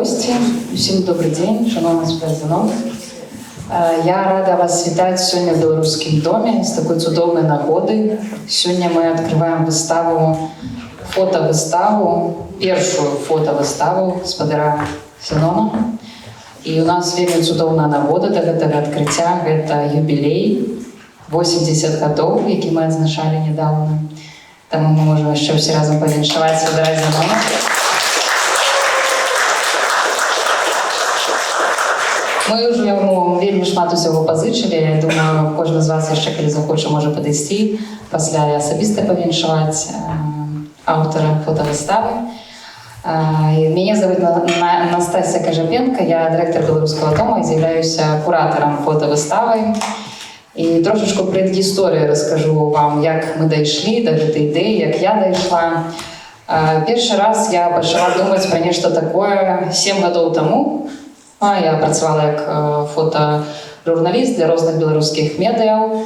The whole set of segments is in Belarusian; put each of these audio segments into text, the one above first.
гости. Всем добрый день, шановні спецзанов. Я рада вас вітаць сёння в Беларускім доме з такой цудоўнай нагоды. Сёння мы открываем выставу, фотовыставу, першую фотовыставу спадара Зенона. І у нас вельмі цудоўная нагода да гэтага адкрыцця. Гэта юбілей 80 гадоў, які мы адзначалі нядаўна. Таму мы можем яшчэ ўсе разам павіншаваць спадара Зенона. Мы ўжо яму вельмі шмат усяго пазычылі. Я думаю, кожны з вас яшчэ, калі захоча, можа падысці пасля і асабіста павіншаваць аўтара фотавыставы. Меня зовут Настасья Кожапенко, я директор Белорусского дома и являюсь куратором фотовыставы. И трошечку предысторию расскажу вам, как мы дошли до этой идеи, как я дошла. Первый раз я начала думать про нечто такое 7 годов тому. Я працавала як фотожурналіст для розных беларускіх медыяў.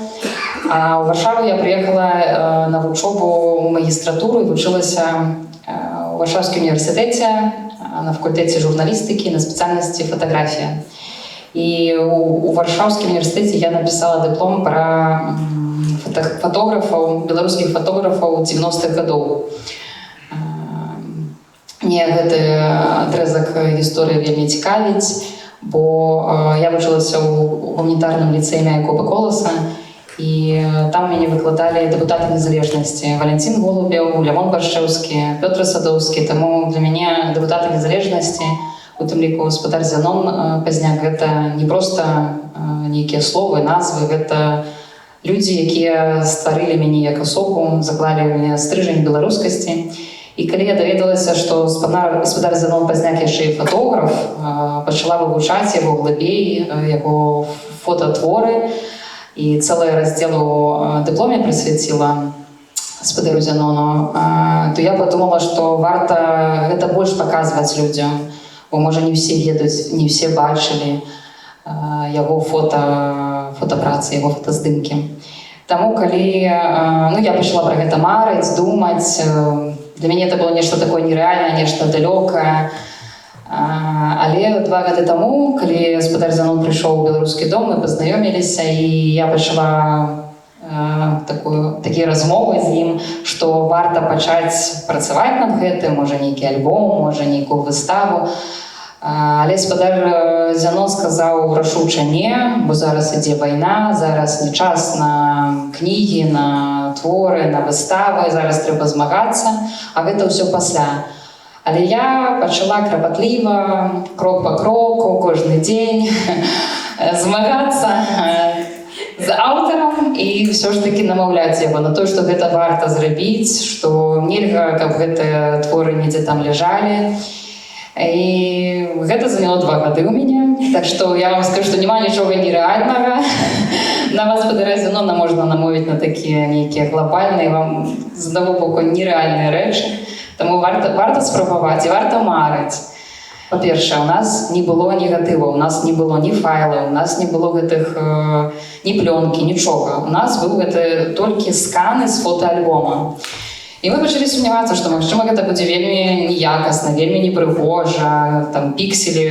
А ў Варшаву я прыехала на вучобу ў магістратуру і вучылася ў Варшавскім універсітэце на факультэце журналістыкі на спецыяльнасці фотаграфія. І ў Варшаўскім універсітэце я напісала дыплом пра фотографаў, беларускіх фотографаў 90-х гадоў. Мне гэты адрезак гісторыі вельмі цікавіць, бо я вучылася ў гуманітарным ліцэі Якоба Коласа, і там мяне выкладалі дэпутаты незалежнасці Валентин Голубеў, Лявон Баршчэўскі, Пётр Садоўскі. Таму для мяне дэпутаты незалежнасці, у тым ліку спадар Зенон Пазняк, гэта не проста нейкія словы, назвы, гэта людзі, якія стварылі мяне як асобу, заклалі ў мяне стрыжань беларускасці. І калі я даведалася, што спадар Зенон Пазняк яшчэ і фотограф, пачала вывучаць яго глыбей, яго фототворы, і цэлае раздзелу дыпломе прысвяціла спадару Зенону, то я падумала, што варта гэта больш паказваць людзям, бо можа не ўсе ведаюць, не ўсе бачылі яго фотапрацы, яго фотаздымкі. Таму калі я пачала пра гэта марыць, думаць, для мяне это было нешта такое нереальнае, нешта далёкае. Але 2 гады таму, калі спадар Зенон прыйшоў у Беларускі дом, мы пазнаёміліся, і я пачала такія размовы з ім, што варта пачаць працаваць над гэтым, можа нейкі альбом, можа нейкую выставу. Але спадар Зенон сказаў рашуча не, бо зараз ідзе вайна, зараз не час на кнігі, на творы, на выставы, зараз трэба змагацца, а гэта ўсё пасля. Але я пачала крапатліва, крок па кроку, кожны дзень змагацца з аўтарам і ўсё ж такі намаўляць яго на то, што гэта варта зрабіць, што нельга, каб гэтыя творы недзе там ляжалі. І гэта заняло 2 гады ў мяне. Так што я вам скажу, што няма нічога нерэальнага. На вас, спадара Зенона, можна намовіць на такія нейкія глобальныя, вам з аднаго боку нерэальныя рэчы. Таму варта спрабаваць і варта марыць. Па-першае, у нас не было негатыву, у нас не было ні файлаў, у нас не было гэтых ні плёнкі, нічога. У нас быў гэта толькі сканы з фотоальбома. І мы пачалі сумнявацца, што, магчыма, гэта будзе вельмі неякасна, вельмі непрыгожа, там пікселі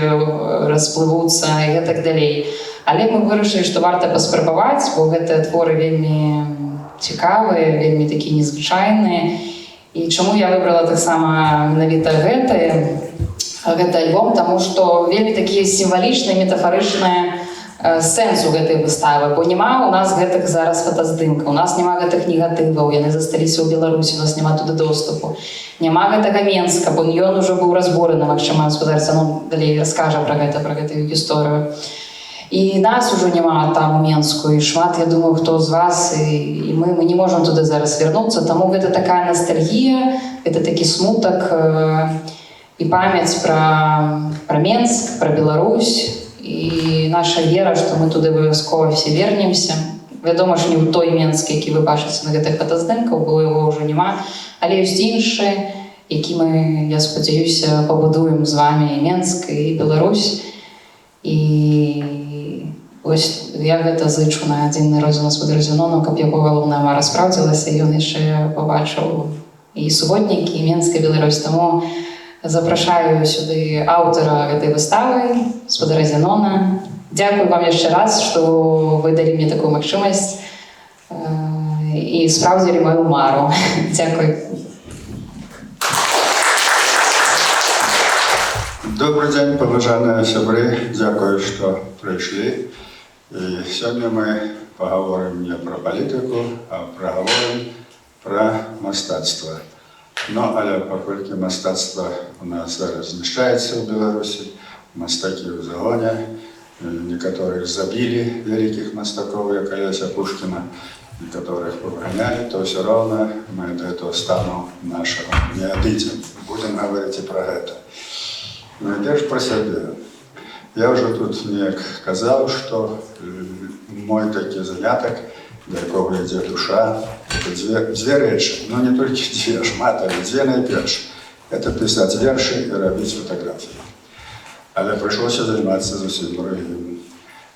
расплывуцца і гэтак далей. Але мы вырашылі, што варта паспрабаваць, бо гэтыя творы вельмі цікавыя, вельмі такія незвычайныя. І чаму я выбрала таксама менавіта гэты альбом, таму што вельмі такія сімвалічныя, метафарычныя сэнс у гэтай выставы, бо няма у нас гэтых зараз фотаздымка, у нас няма гэтых негатываў, яны засталіся ў Беларусі, у нас няма туды доступу. Няма гэтага Менска, бо ён ужо быў разбураны, магчыма, спадар Зенон далей раскажа пра гэтую гісторыю. І нас ужо няма там у Менску, і шмат, я думаю, хто з вас, і мы не можам туды зараз вярнуцца, таму гэта такая ностальгія, гэта такі смутак і памяць пра Менск, пра Беларусь, і наша вера, што мы туды абавязкова все вернемся. Вядома ж, не ў той Менск, які вы бачыце на гэтых фотаздымках, бо яго ўжо няма, але ёсць іншы, які мы, я спадзяюся, пабудуем з вамі і Менск, і Беларусь. І вось я гэта зычу на дзень народзення спадару Зенону, каб яго галоўная мара спраўдзілася, і ён яшчэ пабачыў і суботнікі, і Менск, і Беларусь. Таму Запрашаю сюды аўтара гэтай выставы, спадара Зенона. Дзякую вам яшчэ раз, што вы далі мне такую магчымасць і спраўдзілі маю мару. Дзякуй. Добрый день, паважаныя сябры. Дзякую, што прыйшлі. І сёння мы паговорым не пра палітыку, а прагаворым пра мастацтва. Но, але паколькі мастацтва у нас зараз знішчаецца ў Беларусі, мастакі ў загоне, некаторых забілі вялікіх мастакоў, як Алеся Пушкіна, некаторых павыганялі, то ўсё роўна мы да этого стану нашага не адыдзем. Будем гаварыць і пра гэта. Найперш пра сябе. Я ўжо тут неяк казаў, што мой такі занятак, да якога ідзе душа, это дзве рэчы, но не толькі дзве, шмат, але дзве найперш. Это пісаць вершы і рабіць фатаграфіі. Але прыйшлося займацца зусім другім,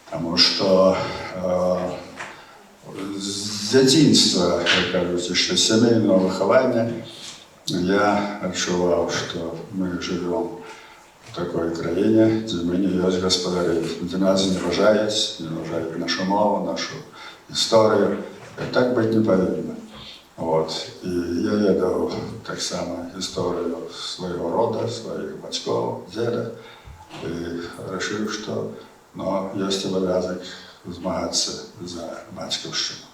таму што з дзяцінства, як кажуць, яшчэ сямейнага выхавання, я адчуваў, што мы жывём в такой краіне, дзе мы не ёсць гаспадары, дзе нас не уважаюць нашу мову, нашу гісторыю. І так быць не павінна. І я ведаў таксама гісторыю свайго рода, сваіх бацькоў, дзеда, і рашыў, што ёсць абавязак змагацца за бацькаўшчыну.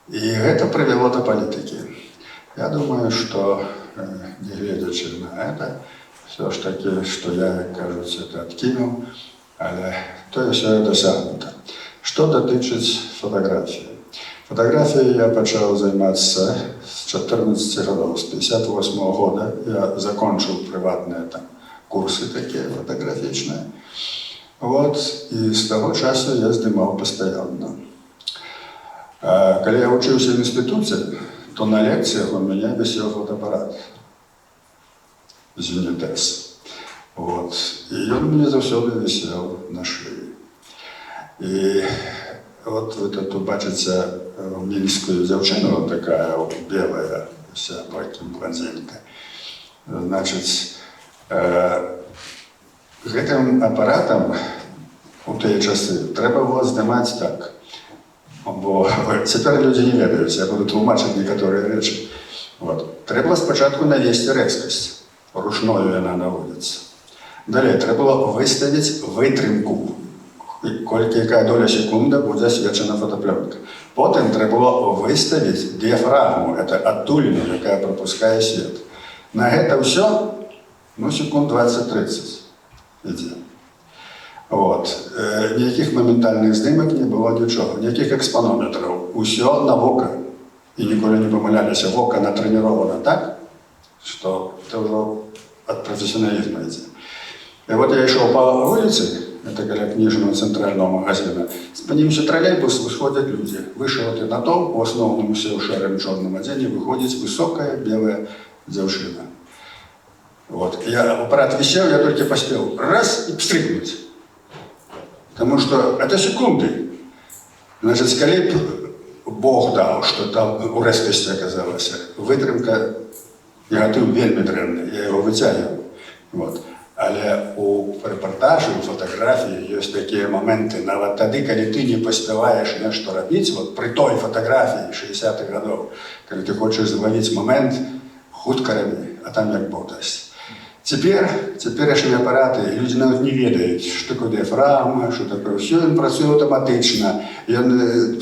І гэта прывяло да палітыкі. Я думаю, што, не гледзячы на гэта, все ж таки, што я, як кажуць, это адкінуў, але тое ўсё дасягнута. Што датычыць фатаграфіі? Фатаграфіяй я пачаў займацца з 14 гадоў, з 58 года. Я закончыў прыватныя там курсы такія фатаграфічныя. І з таго часу я здымаў пастаянна. Калі я вучыўся в інстытуце, то на лекцыях у мяне вісеў фотоапарат Зенітес. І ён мне заўсёды вісеў на шыі. І вы тут бачыце мінскую дзяўчыну, такая белая, вся блондзінка. Значыць, гэтым апаратам у тыя часы трэба было здымаць так. Бо цяпер людзі не ведаюць, я буду тлумачыць некаторыя рэчы. Трэба спачатку навесці рэзкасць. Ручною яна наводзіцца. Далей, трэба было выставіць вытрымку. Колькі якая доля секунда будзе асвечана фотоплёнка. Потым трэба было выставіць дыяфрагму, это адтуліна, якая пропускае свет. На гэта ўсё, секунд 20-30 ідзе. Ніякіх моментальных здымак не было нічога, ніякіх экспанометраў. Усё на вока. І ніколі не памыляліся. Вока натрэнірована так, што это ўжо ад прафесіяналізму ідзе. І я ішоў па вуліцы, это каля кніжнага цэнтральнага магазина, спыніўся тралейбус, выходзяць людзі. Выйшаў ты на том, у асноўным усе ў шэрым чорным адзенні, выходзіць высокая белая дзяўчына. Апарат вісеў, я толькі паспеў раз і пстрыкнуць. Таму што это секунды. Значыць, калі б Бог даў, што там у рэзкасці аказалася, вытрымка, негатыў вельмі дрэнны, я яго выцягиваў. Але у рэпартажы, у фотаграфіі ёсць такія моменты, нават тады, калі ты не паспяваеш нешта рабіць, пры той фотаграфіі 60-х гадоў, калі ты хочаш злавіць момент, хутка рабі, а там як Бог дасць. Цяперашнія апараты, людзі нават не ведаюць, што такое дыяфрагма, што такое ўсё, ён працуе аўтаматычна, ён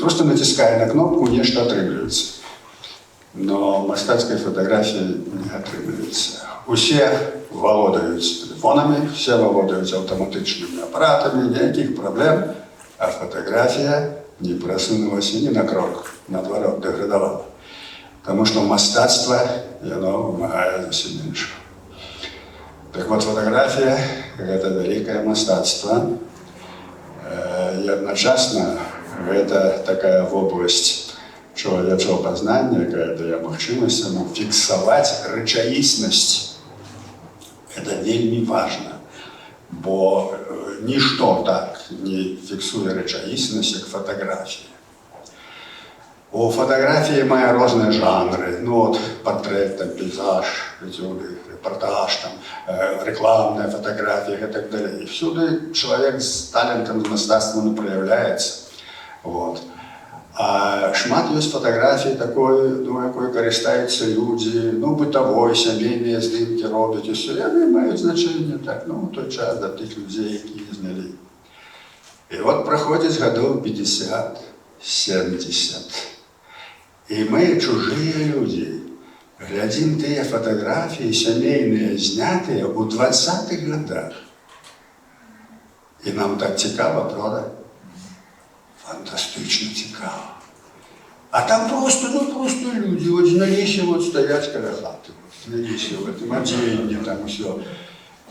проста націскае на кнопку, нешта атрымліваецца. Но мастацкай фотаграфіі не атрымліваецца. Усе валодаюць тэлефонамі, все валодаюць аўтаматычнымі апаратамі, ніякіх праблем, а фотаграфія не прасунулася ні на крок, наадварот, дэградавала. Таму што мастацтва, яно вымагае зусім іншага. Так фотаграфія – гэта вялікае мастацтва. І адначасна гэта такая вобласць чалавечага пазнання, якая дае магчымасць фіксаваць рэчаіснасць. Это вельмі важна, бо нішто так не фіксуе рэчаіснасць, як фатаграфія. У фотографии мае розныя жанры. Ну вот портрет, там, пейзаж, репортаж, там, рекламная фотография и так далее. И всюду человек с талентом, с мастацтвом проявляется. Вот. А шмат ёсць фотографій такой, ну, якой карыстаюцца людзі, ну, бытавой, сямейныя здымкі робяць, і ўсё, яны маюць значэнне, так, ну, у той час да тых людзей, якія знялі. І от праходзіць гадоў 50-70. І мы, чужыя людзі, глядзім тыя фатаграфіі сямейныя, знятыя ў 20-х годах. І нам так цікава, правда? Фантастично цікаво. А там просто, ну просто люди, вот знялися, вот стоять каля хаты, вот, знялися в этом одеянии, там все.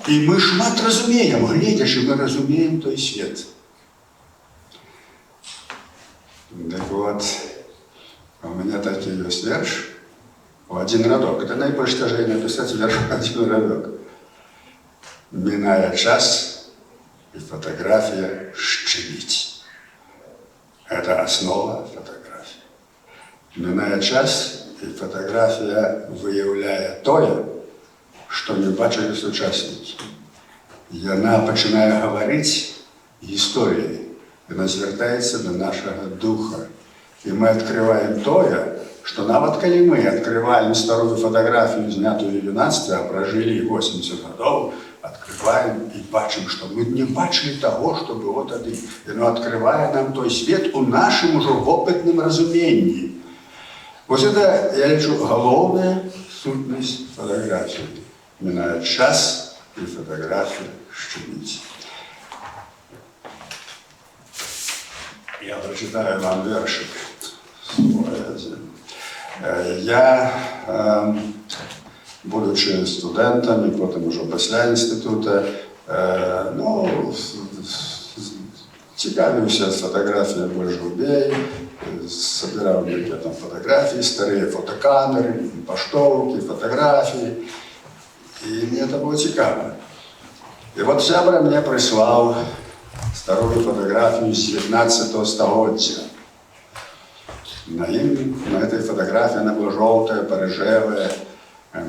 И мы шмат разумеем, глядишь, и мы разумеем той свет. Так вот, у меня такий есть верш, один радок. Это найбольш тяжелее написать верш один радок. Миная час, и фотография шчыміць. Это основа фотографии. Миная час, и фотография выявляет тое, что не бачили сучасники. И она начинает говорить историей. Она звертается до нашего духа. И мы открываем тое, что нават калі мы открываем старую фотографию, снятую в юнацтве, а прожили 80 годов, открываем и бачим, что мы не бачили того, что было тогда. И оно открывает нам той свет у нашем уже опытном разумении. Вот это, я лечу, головная сутность фотографии. Минает час, и фотография шчыміць. Я прочитаю вам вершик. Я, будучи студентом и потом уже после института, ну, цікавився фотографией больше глубей, собирал какие там фотографии, старые фотокамеры, поштовки, фотографии. И мне это было цікаво. И вот сябра мне прислал старую фотографию с 19 столетия. На этой фотографии она была желтая, порыжевая.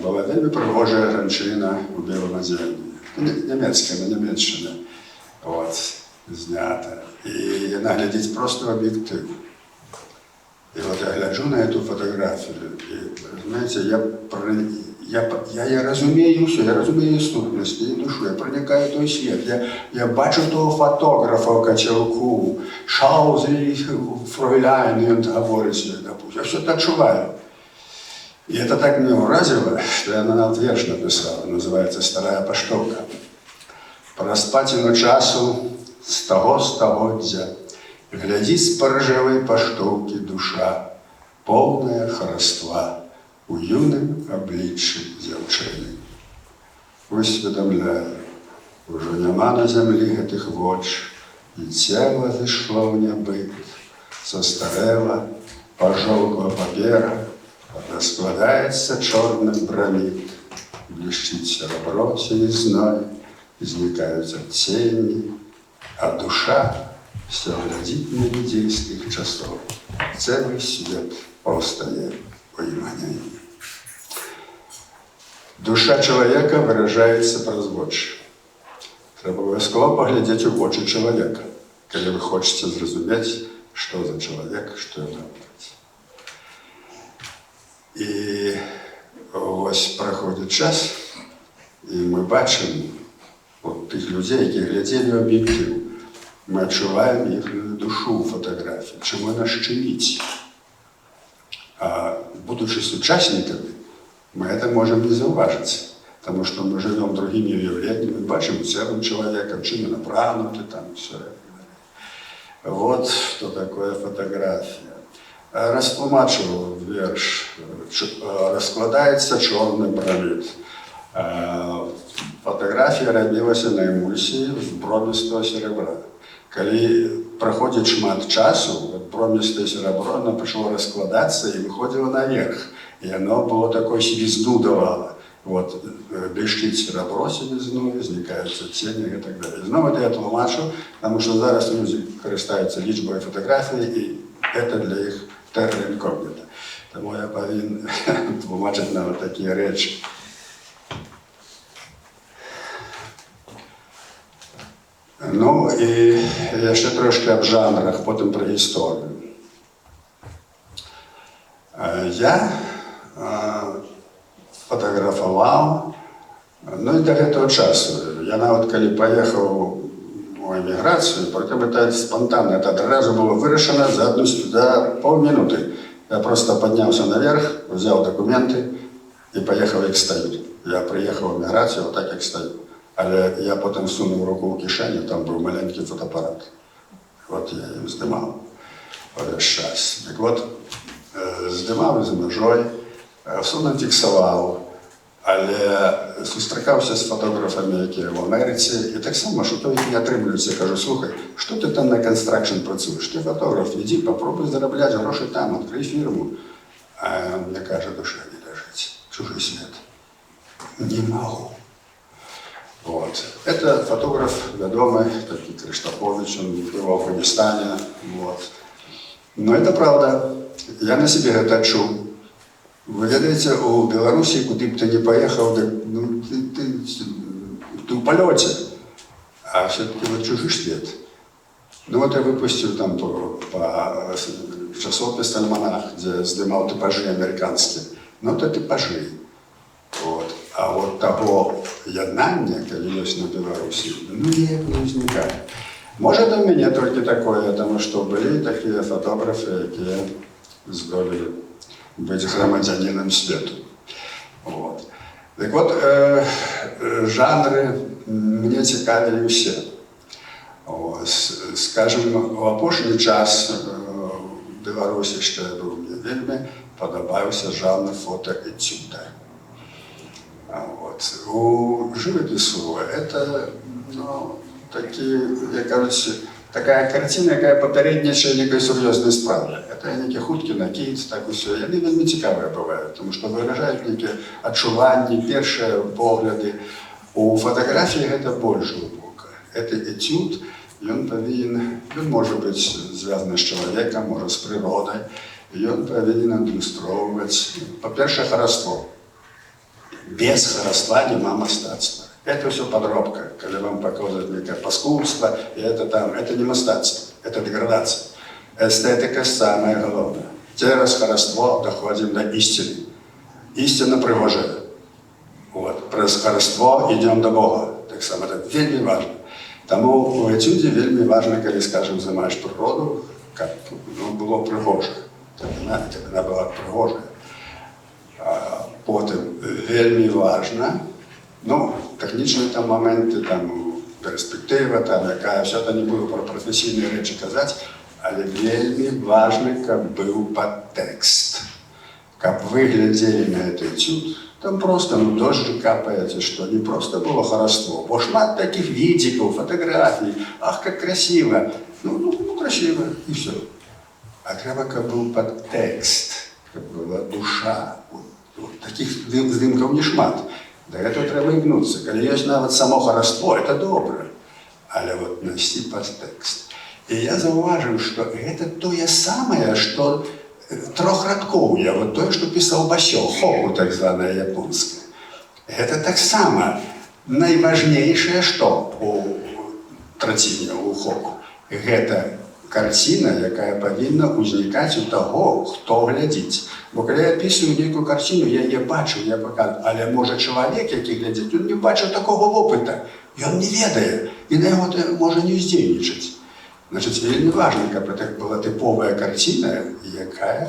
Была вельми пригожая женщина у белом одеянии. Немецкая, на Німеччині. Вот, знята. И она глядит просто в объектив. И вот я гляджу на эту фотографию. И, знаете, я разумею все, я разумею сутность, и душу, я проникаю в той свет, я бачу того фотографа в качалку, Шаузі, фройляйн, і він говорить, допустим, я все это отчуваю. И это так меня уразило, что я на верш написал, называется «Старая поштовка». По распатину часу з того стагоддзя глядит с порыжевой поштовки душа, полная хараства у юным обличчі дзяўчыны. Усведомляю, уже няма на землі гэтых воч, и тело зышло в небыт, состарела, пожелкла папера, раскладается черным бронит, блещит серебро селезной, изникают тени, а душа все глядит на недельских часов. Целый свет повстает по иманению. Душа чоловіка виражається праз вочі. Треба обов'язково поглядіти у очі чоловіка, коли ви хочете зрозуміти, що за чоловік, що він робить. І ось проходить час, і ми бачимо от тих людей, які гляділи в об'єктив. Ми відчуваємо їхню душу у фотографії, чим вона щемить. А будучи сучасниками, мы это можем не зауважить, потому что мы живем другими явлениями, бачим целым человеком, чем он направнутый, там все. Вот что такое фотография. Растлумачивал верш. Раскладается черный бронит. Фотография робилася на эмульсии в бромистого серебра. Коли проходит шмат часу, вот бромистое серебро, оно пошло раскладаться и выходило наверх. И оно было такой звезду давало. Вот, блещит серебро звезду, возникаются тени и так далее. Знову это я тлумачу, потому что зараз люди користаються лічбою фотографії, и это для их терра інкогніта. Тому я повинен тлумачити на такі речі. Ну і ще трошки об жанрах, потім про історію. Я фотографував, ну і до цього часу. Я навіть коли поїхав у еміграцію, проте це спонтанно, це одразу було вирішено за полминути. Я просто піднявся наверх, взяв документи і поїхав, як стою. Я приїхав в еміграцію, отак, як стою. Але я потім сунув руку в кишеню, там був маленький фотоапарат. От я їм знімав весь час. Так от, знімав з межою, все фіксував, але зустрікався з фотографами, які в Америці, і так само, що то їх не отримуються. Кажу, слухай, що ти там на констракшн працюєш? Ти фотограф, іди, попробуй заробляти гроші там, відкрий фірму. А мені каже, душа не лежить, чужий світ. Не можу. Вот. Это фотограф ведомый, такой Криштофович, он был в Афганистане. Вот. Но это правда. Я на себе это чув. Ви знаєте, у Білорусі, куди б ти не поїхав, ну, ти в польоті, а все-таки вот чужий світ. Ну вот я выпустил там по часопис «Альманах», где снимал типажи американские. Ну это типажи. Вот. А вот того єднання, коли є на Білорусі, ну ніяк не виникає. Може, у мене тільки таке, тому що були такі фотографи, які здолели бути громадянином світу. Вот. Так от, жанри мені цікаві всі. Скажімо, в опошній час в Білорусі, що я був, мені вельми подобався жанр фотоетюда. Вот. У живопису это, ну, такие, я кажется, такая картина, яка попередничає некої серйозної справи. Це некі хуткі накид, так усе. Вони вельми цікаві бувають, тому що виражають некі відчування, перші погляди. У фотографії це більш глибоко. Це етюд, і він може бути зв'язаний з чоловіком, може з природою, і він повинен ілюструвати, по-перше, хараство. Без хараства нема мастацтва. Это все подробка, когда вам показывают некое паскудство, и это не мастацтво, это деградация. Эстетика самое главное. Через хараство доходим до истины. Истина пригожая. Вот. Через хараство идем до Бога. Так само, это вельми важно. Тому в этюде вельми важно, когда, скажем, знімаєш природу, как было пригоже. Она была пригожая. Потім вельми важно, ну, технічні там моменти, там, перспектива, там, яка, все це не буду про професійні речі казати, але вельми важно, щоб був підтекст. Щоб ви глядели на цей етюд, там просто, ну, дождь капає, що не просто було хараство, бо шмат таких відиків, фотографій, ах, як красиво, ну, красиво, і все. А треба, щоб був підтекст, щоб була душа. Таких здимків не шмат. До цього треба ігнутися. Коли є навіть само хараство, це добре. Але от нести підтекст. І я зауважив, що це те саме, що трьохрадкове, от те, що писав Басьо, хоку так зване японське. Це так само найважніше, що у траціні, у хоку. Це картина, яка повинна возникати у того, хто глядить. Бо коли я описую некую картину, я її бачу, я показую. Але може чоловік, який глядить, він не бачив такого опиту. І він не ведає. І на його може не здійсничати. Значить, вельми важливо, щоб це була типова картина, яка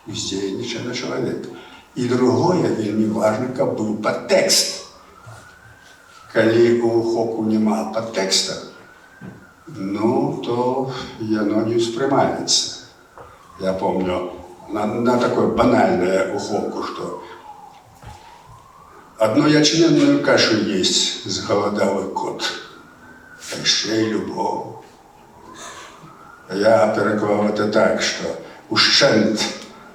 здійсничає на чоловіка. І другое, вельми важливо, щоб був підтекст. Коли у хоку нема підтексту, ну, то воно не сприймається. Я помню, на такое банальное уховку, что одну ячменную кашу есть сголодалый кот, а еще и любовь. Я переклав это так, что ущент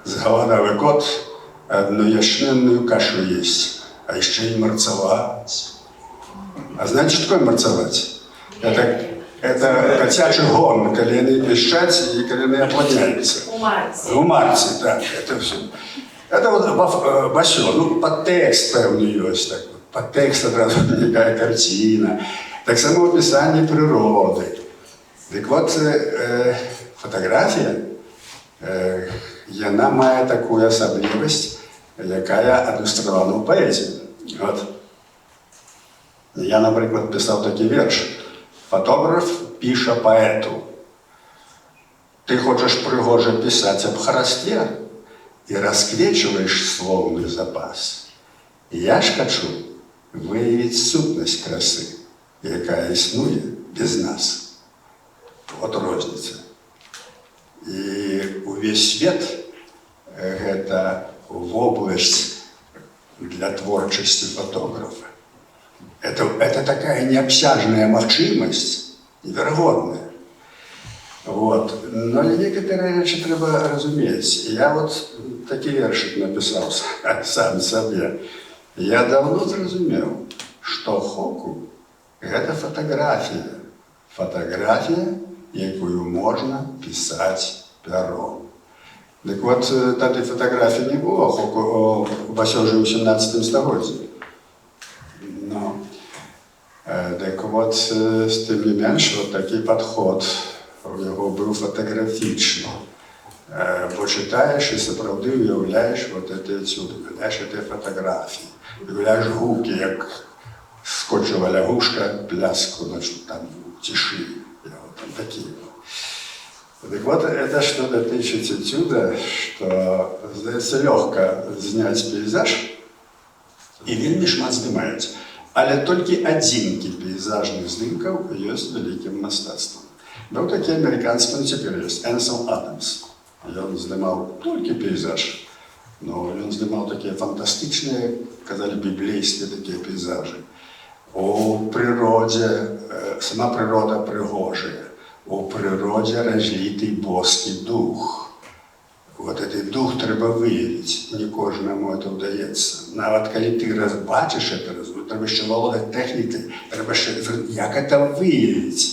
сголодалый кот, одну ячменную кашу есть, а еще и марцевать. А знаете, что такое марцевать? Это Это котячий гон, коли вони пищать і коли вони оплодняються. У Марці, так, це все. Это вот Басё, ну, подтекст певний есть, так, подтекст одразу виникає картина, так само описание природы. Так вот, фотографія, вона має таку особливість, яка адлюстрована в поезії. От. Я, наприклад, писав такий вірш. Фотограф пише поету. Ти хочеш пригоже писати об хросте і розквечуєш словний запас. Я ж хочу виявити сутність краси, яка існує без нас. От розниця. І увесь світ – це область для творчости фотографа. Это такая необсяжная махчимость, невероятная. Вот. Но некоторые речі треба розуміти. Я от такий віршик написав сам собі. Я давно зрозумів, що хоку – це фотографія. Фотографія, якою можна писати пером. Так от, такої фотографії не було, хоку Басьо жив у 17 столітті. Ну, так от, тим не менш, от такий підход у його був фотографічний. Бо читаєш і справді уявляєш от це відсюди, уявляєш ці фотографії. Уявляєш гуки, як скочила лягушка пляску, значить, там в тиші. Там такі. Так вот, это что-то тычется отсюда, что, здається, легко снять пейзаж, и вельми шмат знімається. Але тільки один пейзажних знімків є великим мистецтвом. Був такий американський, ну тепер є, Енсел Адамс. Він знімав тільки пейзаж, но він знімав такі фантастичні, казали, біблійські такі пейзажі. У природі, сама природа пригожує. У природі розлитий Божий дух. От цей дух треба виявити, не кожному це вдається. Навіть коли ти бачиш це, треба ще володати технікою, треба ще, як це виявити.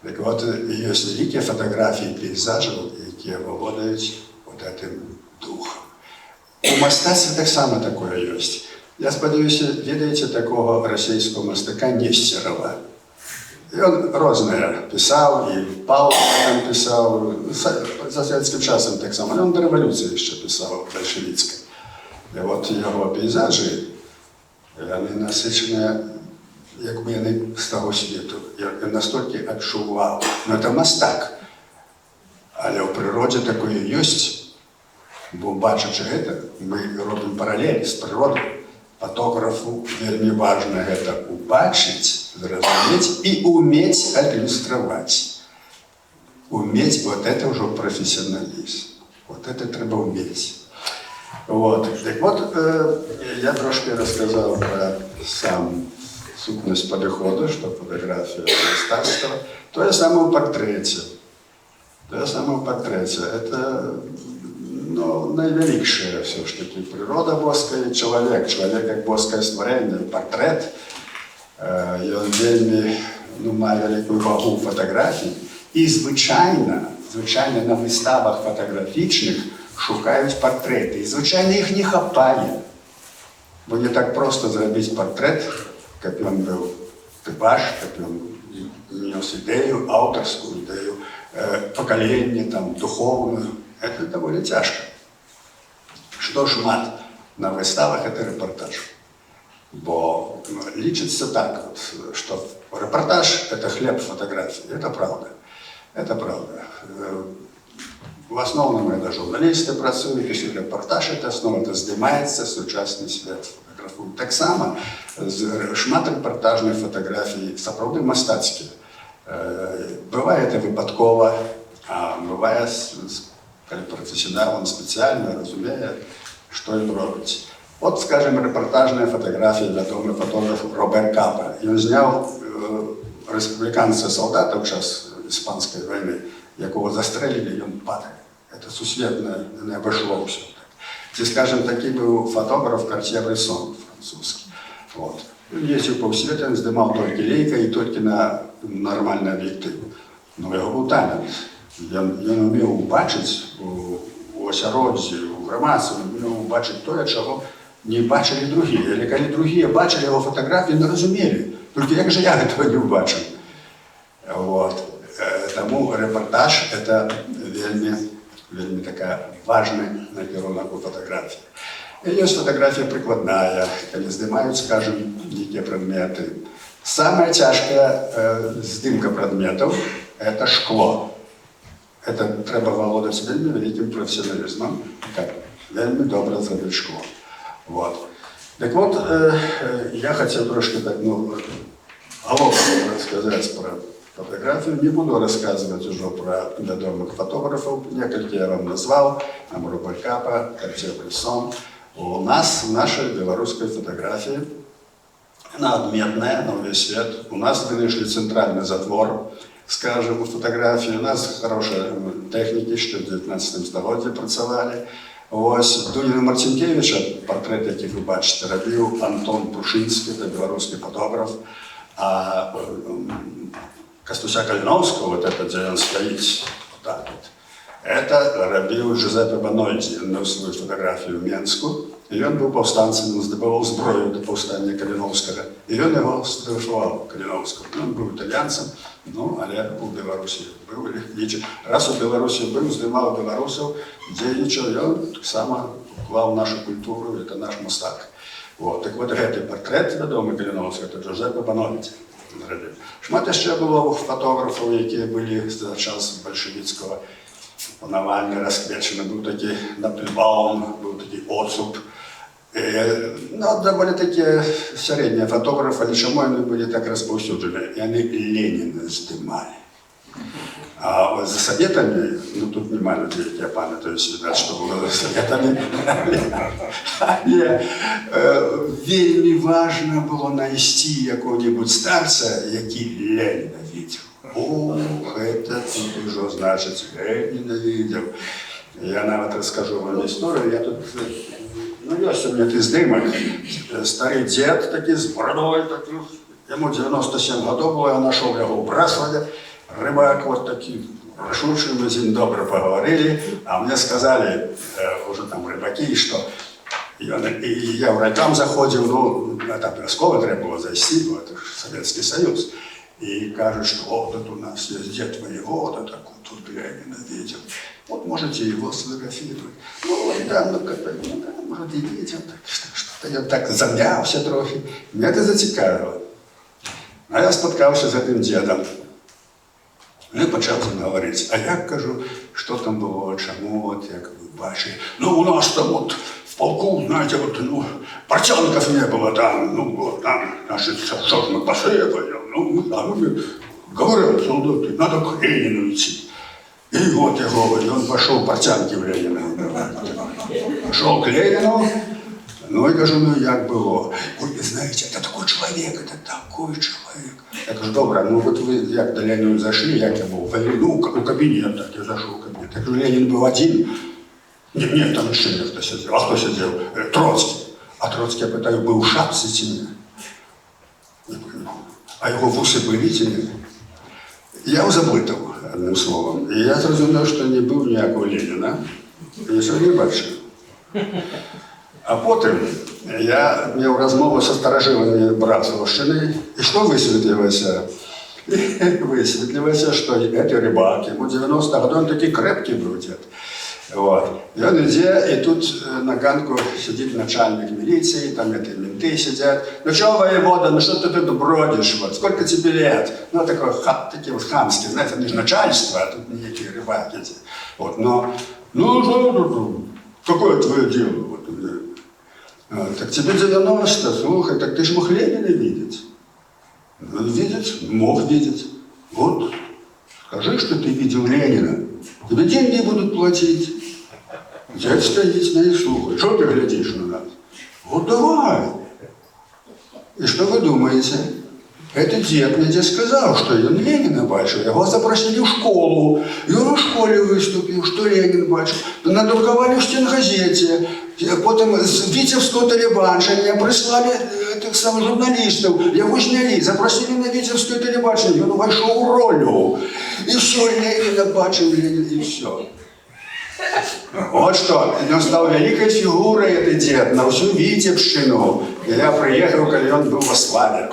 Так от, є великі фотографії пейзажів, які володають цим духом. У мистецтві так само таке є. Я сподіваюся, відаєте такого російського мистака Нестерова. І він різне писав, і Павлов там писав, за совєтським часом так само, але він до революції ще писав, большевицької. І от його пейзажі, вони насичені, якби вони з того світу. Я настільки відчував. Ну, це мастак. Але в природі такої є, бо бачачи це, ми робимо паралель з природою. Фотографу вельми важно это убачить, зрозуметь и уметь иллюстрировать. Уметь, вот это уже профессионализм. Вот это треба уметь. Вот. Так вот, я трошки рассказал про сам сутність подходу, что фотография мистецтва. То же самое в портрете. То же самое в портрете. Это найвеликше все ж таки природа боска і чоловік. Чоловік як боске створення, портрет. І він вельми має велику вагу фотографій. І звичайно на виставах фотографічних шукають портрети. І звичайно їх не хапає. Бо не так просто зробити портрет, як він був типаж, як він нес ідею, авторську ідею, покоління, там, духовну. Это довольно тяжко. Что ж мат на выставах, это репортаж. Бо лічиться так, что репортаж – это хлеб фотографии. Это правда. Это правда. В основному это журналісти працюють, пишуть репортаж, это основа, это здимається сучасний світ фотографують. Так само шмат репортажних фотографій, справді мистецькі. Буває це випадково, а буває коли професіонал, він спеціально розуміє, що він робить. От, скажімо, репортажна фотографія відомий фотограф Робер Капра. Він зняв республіканця солдата в час Іспанської війни, якого застрелили, і він падає. Це сусвітне не обійшлося. Це, скажімо, такий був фотограф Карт'є-Бresson французький. Він їздив по світу, він знімав тільки лейкою і тільки на нормальний об'єктив. Ну, його був талант. Він вмів бачити у осяроддзі, у громадстві, він вмів бачити те, чого не бачили другі. Або коли другі бачили його фотографії, не розуміли. Тільки як же я цього не бачив? Вот. Тому репортаж – це вельми така важна накерунок у фотографії. І є фотографія прикладна, коли знімають, скажімо, які предмети. Самая тяжкая здымка предметов – это шкло. Это треба володать вельми великим профессионализмом, как вельми добре зробити шкло. Вот. Так вот, я хотел трошки так, голову рассказать про фотографию. Не буду рассказывать уже про ведомых фотографов. Несколько я вам назвал. Там Рубалькапа, Картье-Брессон. У нас, в нашей белорусской фотографии, она отметная на весь свет. У нас вынесли центральный затвор, скажем, у фотографии. У нас хорошие техники, что в 19 столетии працевали. Ось Дуніна Марцінкевича, портрет, який ви бачите, робив Антон Прушинський, це білоруський фотограф. А Костуся Калиновского, вот это, где он стоит, вот так вот, это робив Джузеппе Банойді, він носив свою фотографію в Менську. І він був повстанцем, він здобував зброю до повстання Калиновського. І він його сфотографував, Калиновського. Він був італійцем, але у Білорусі був. Раз у Білорусі був, знімав білорусів, діючи, він так само вклав в нашу культуру, це наш мастак. Вот. Так от цей портрет відомий Калиновського, це Джузеппе Банойді. Шмат ще було фотографів, які були за час большевицького панування розквечені. Був такий Напельбаум, був такий Оцуп. Доволі такі середні фотографи, але чому вони були так розповсюджені? І вони Леніна знімали. А вот за советами, тут не маленькие, я памятаю всегда, что было за советами, вельми важно было найти якого-нибудь старца, який Ленина видел. Ох, это тут уже, значит, Ленина видел. Я навіть розкажу вам історію. Я тут, есть у меня ты здимок, старый дед такий з бородою, ему 97 годов было, я нашел его в Браславе. Рыбак вот такие, шутшие, мы с ним добро поговорили, а мне сказали, уже там рыбаки, что и я в райком заходил, это обов'язково треба было зайти, это Советский Союз. И кажут, что вот у нас есть дед воевода, так вот тут Ленина видел. Вот можете его сфотографировать. Да, может и видел, так что-то я так зам'явся трохи. Меня это зацікавило. А я споткався з цим дедом. І почав з ним говорити. А я кажу, що там було, чому, от, як ви бачите. У нас там от в полку, знаете, вот, портянков не было там, вот там, значит, что ж мы посыпали. А мы говорят, солдаты, надо к Ленину идти. И вот я говорю, он пошел портянки в Ленина. Пошел к Ленину, и кажу, як було. Ой, знаете, это такой человек, это такой человек. Я кажу, добре, вот вы як до Ленина зашли, як я був, у кабинет, так я зашел в кабинет. Я кажу, Ленин был один. Нет, там еще кто сидел. А кто сидел? Троцкий. А Троцкий, я питаю, был в шапці чи ні? А його вуси були чи ні? Я заблитав, одним словом. І я зрозумів, що не був ніякого Леніна. І що не бачив. А потім я мав розмову зі старожилами Браславщини. І що висвітлилося? Висвітлилося, що це рибак. Йому 90 років, він такий крепкий був дід. Вот. И он идет, и тут на ганку сидит начальник милиции, там это менты сидят. Ну что, воевода, ну что ты тут бродишь, вот, сколько тебе лет? Ну, такие вот хамские, знаете, они же начальство, а тут некие рыбаки эти. Вот, какое твое дело? Вот, так тебе 90, слухай, так ты ж мог Ленина видеть. Видеть? Мог видеть. Вот, скажи, что ты видел Ленина. Тебе деньги будут платить. Дед стоит, и слухай. Что ты глядишь на нас? Вот давай. И что вы думаете? Этот дед мне сказал, что он Ленина бачил. Его запросили в школу. И он в школе выступил, что Ленин бачил. Надрукували в стенгазете. Потом с Витебского телебачення прислали таксама журналістаў, яго знялі, запросілі на Віцебскае тэлебачанне, ён увайшоў у ролю. І все, Леніна бачыў, і все. Вот что, он стал великой фигурой, этот дед, на всю Витебщину. И я приехал, когда он был в Ославе.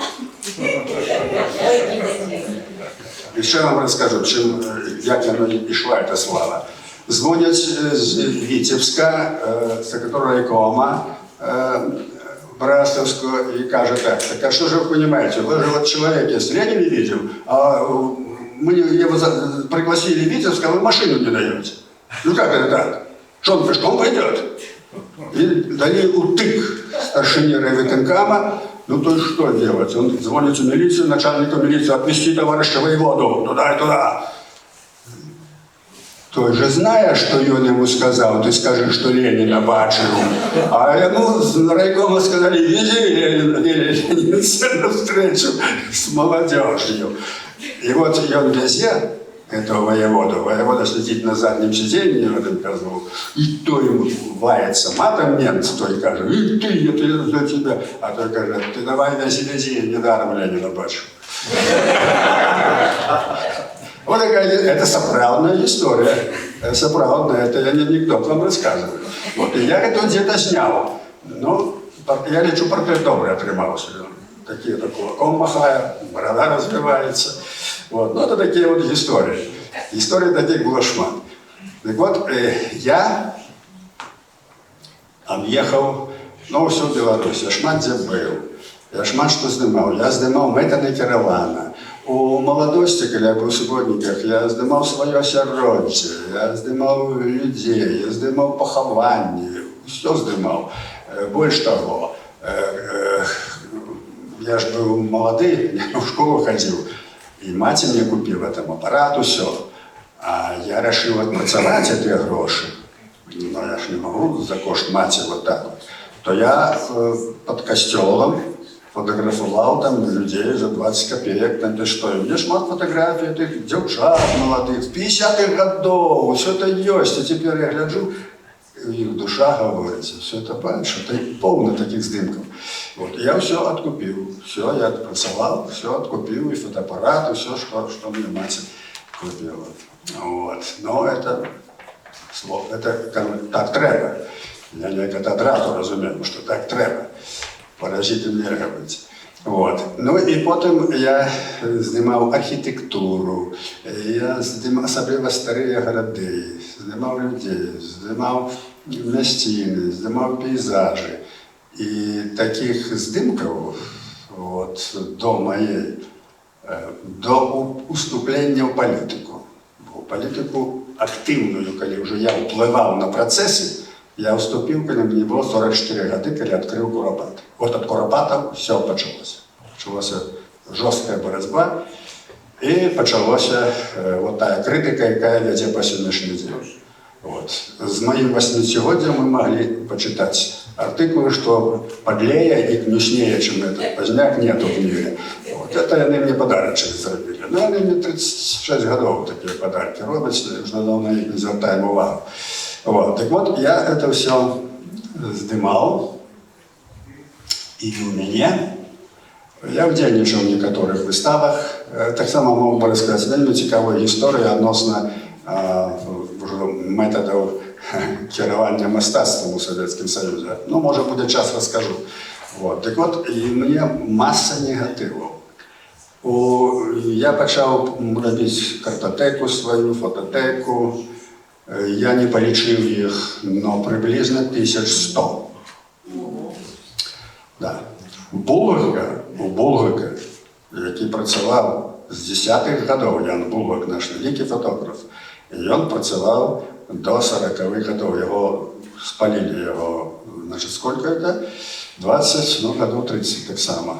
Еще вам расскажу, як оно и шла эта слава. Звонят с Витебска, секретарь райкома Брастовского, и кажет так, а что же вы понимаете, вы же вот человек есть, Ленина видел, а мы его пригласили в Витебск, а вы машину не даете. Ну как это так? Что он пешком пойдет? И дали утык старшине райвиконкама. Ну то есть что делать? Он звонит в милицию, начальнику милиции, отвезти товарища воеводу туда и туда. Той же, зная, что он ему сказал, ты скажи, что Ленина бачил. А ему с райкома сказали, вези Ленина на встречу с молодежью. И вот он везе этого воеводу. Воевода сидит на заднем сиденье в этом козлу, и то ему лается матом мент, той каже, и ты, это за тебя. А той каже, ты давай вези, недаром Ленина бачу. Вот такая, это соправдная история. Соправдная, это я не анекдот вам рассказываю. Вот, и я это где-то снял. Ну, я лечу, портрет добрый отрывался. Такие-то кулаком махая, борода развивается. Вот. Ну, это такие вот истории. Историй таких было шмат. Так вот, я объехал, ну, всю Беларусь. Я шмат где был. Я шмат что снимал. Я снимал методы Кирована. У молодости, когда я был в Свободниках, я снимал свое осяроддзе, я снимал людей, я снимал похование, все снимал. Больше того, я же был молодой, я в школу ходил, и мать мне купила там аппарат, все. А я решил отпрацовать эти гроши, но я же не могу за кошт мати вот так вот. То я под костелом фотографовал там людей за 20 копеек, там ты что, и мне шмат фотографий этих девчат молодых, 50-х годов, все это есть, и теперь я гляжу, их душа говорит, все это бачу, что это полно таких снимков. Вот, я все откупил, все я отпрацовал, все откупил, и фотоаппарат, и все, что мне мать купила. Вот, но это так треба. Я не як одразу розумію, що так треба. Поразительно робити. Вот. Ну і потім я знімав архітектуру, я знімав особливо старі городи, знімав людей, знімав містини, знімав пейзажі. І таких знімків вот, до уступлення в політику. В політику активную, коли вже я впливав на процеси, я вступил, когда мне было 44 года, когда открыл Куропат. Вот от Куропата все почалось. Почалась жесткая борьба, и почалась вот та критика, яка веде по сьогоднішній день. Вот. С моим 80-годием мы могли почитать артикулы, что подлее и гнуснее, чем этот поздняк, нету в мире. Вот. Это они мне подарочек сделали. Ну, они мне 36 годов такие подарки робят, уже давно их не звертаем увагу. Вот. Так вот, я это все снимал, и у меня, я удельничав в некоторых выставах, так само могу бы рассказать вельми цікаву історію відносно методів керування мистецтвом у Совєтському Союзі. Ну, може буде час розкажу. Вот. Так от, і мені маса негативу. Я почав робити картотеку свою, фототеку. Я не полічив їх, но приблизно 1100. Да. У Булгика, який працював з 10-х годів, Ян Булгик, наш великий фотограф, і він працював до 40-х годів. Його спалили, значить, сколько это? 20, ну, годів 30 так само.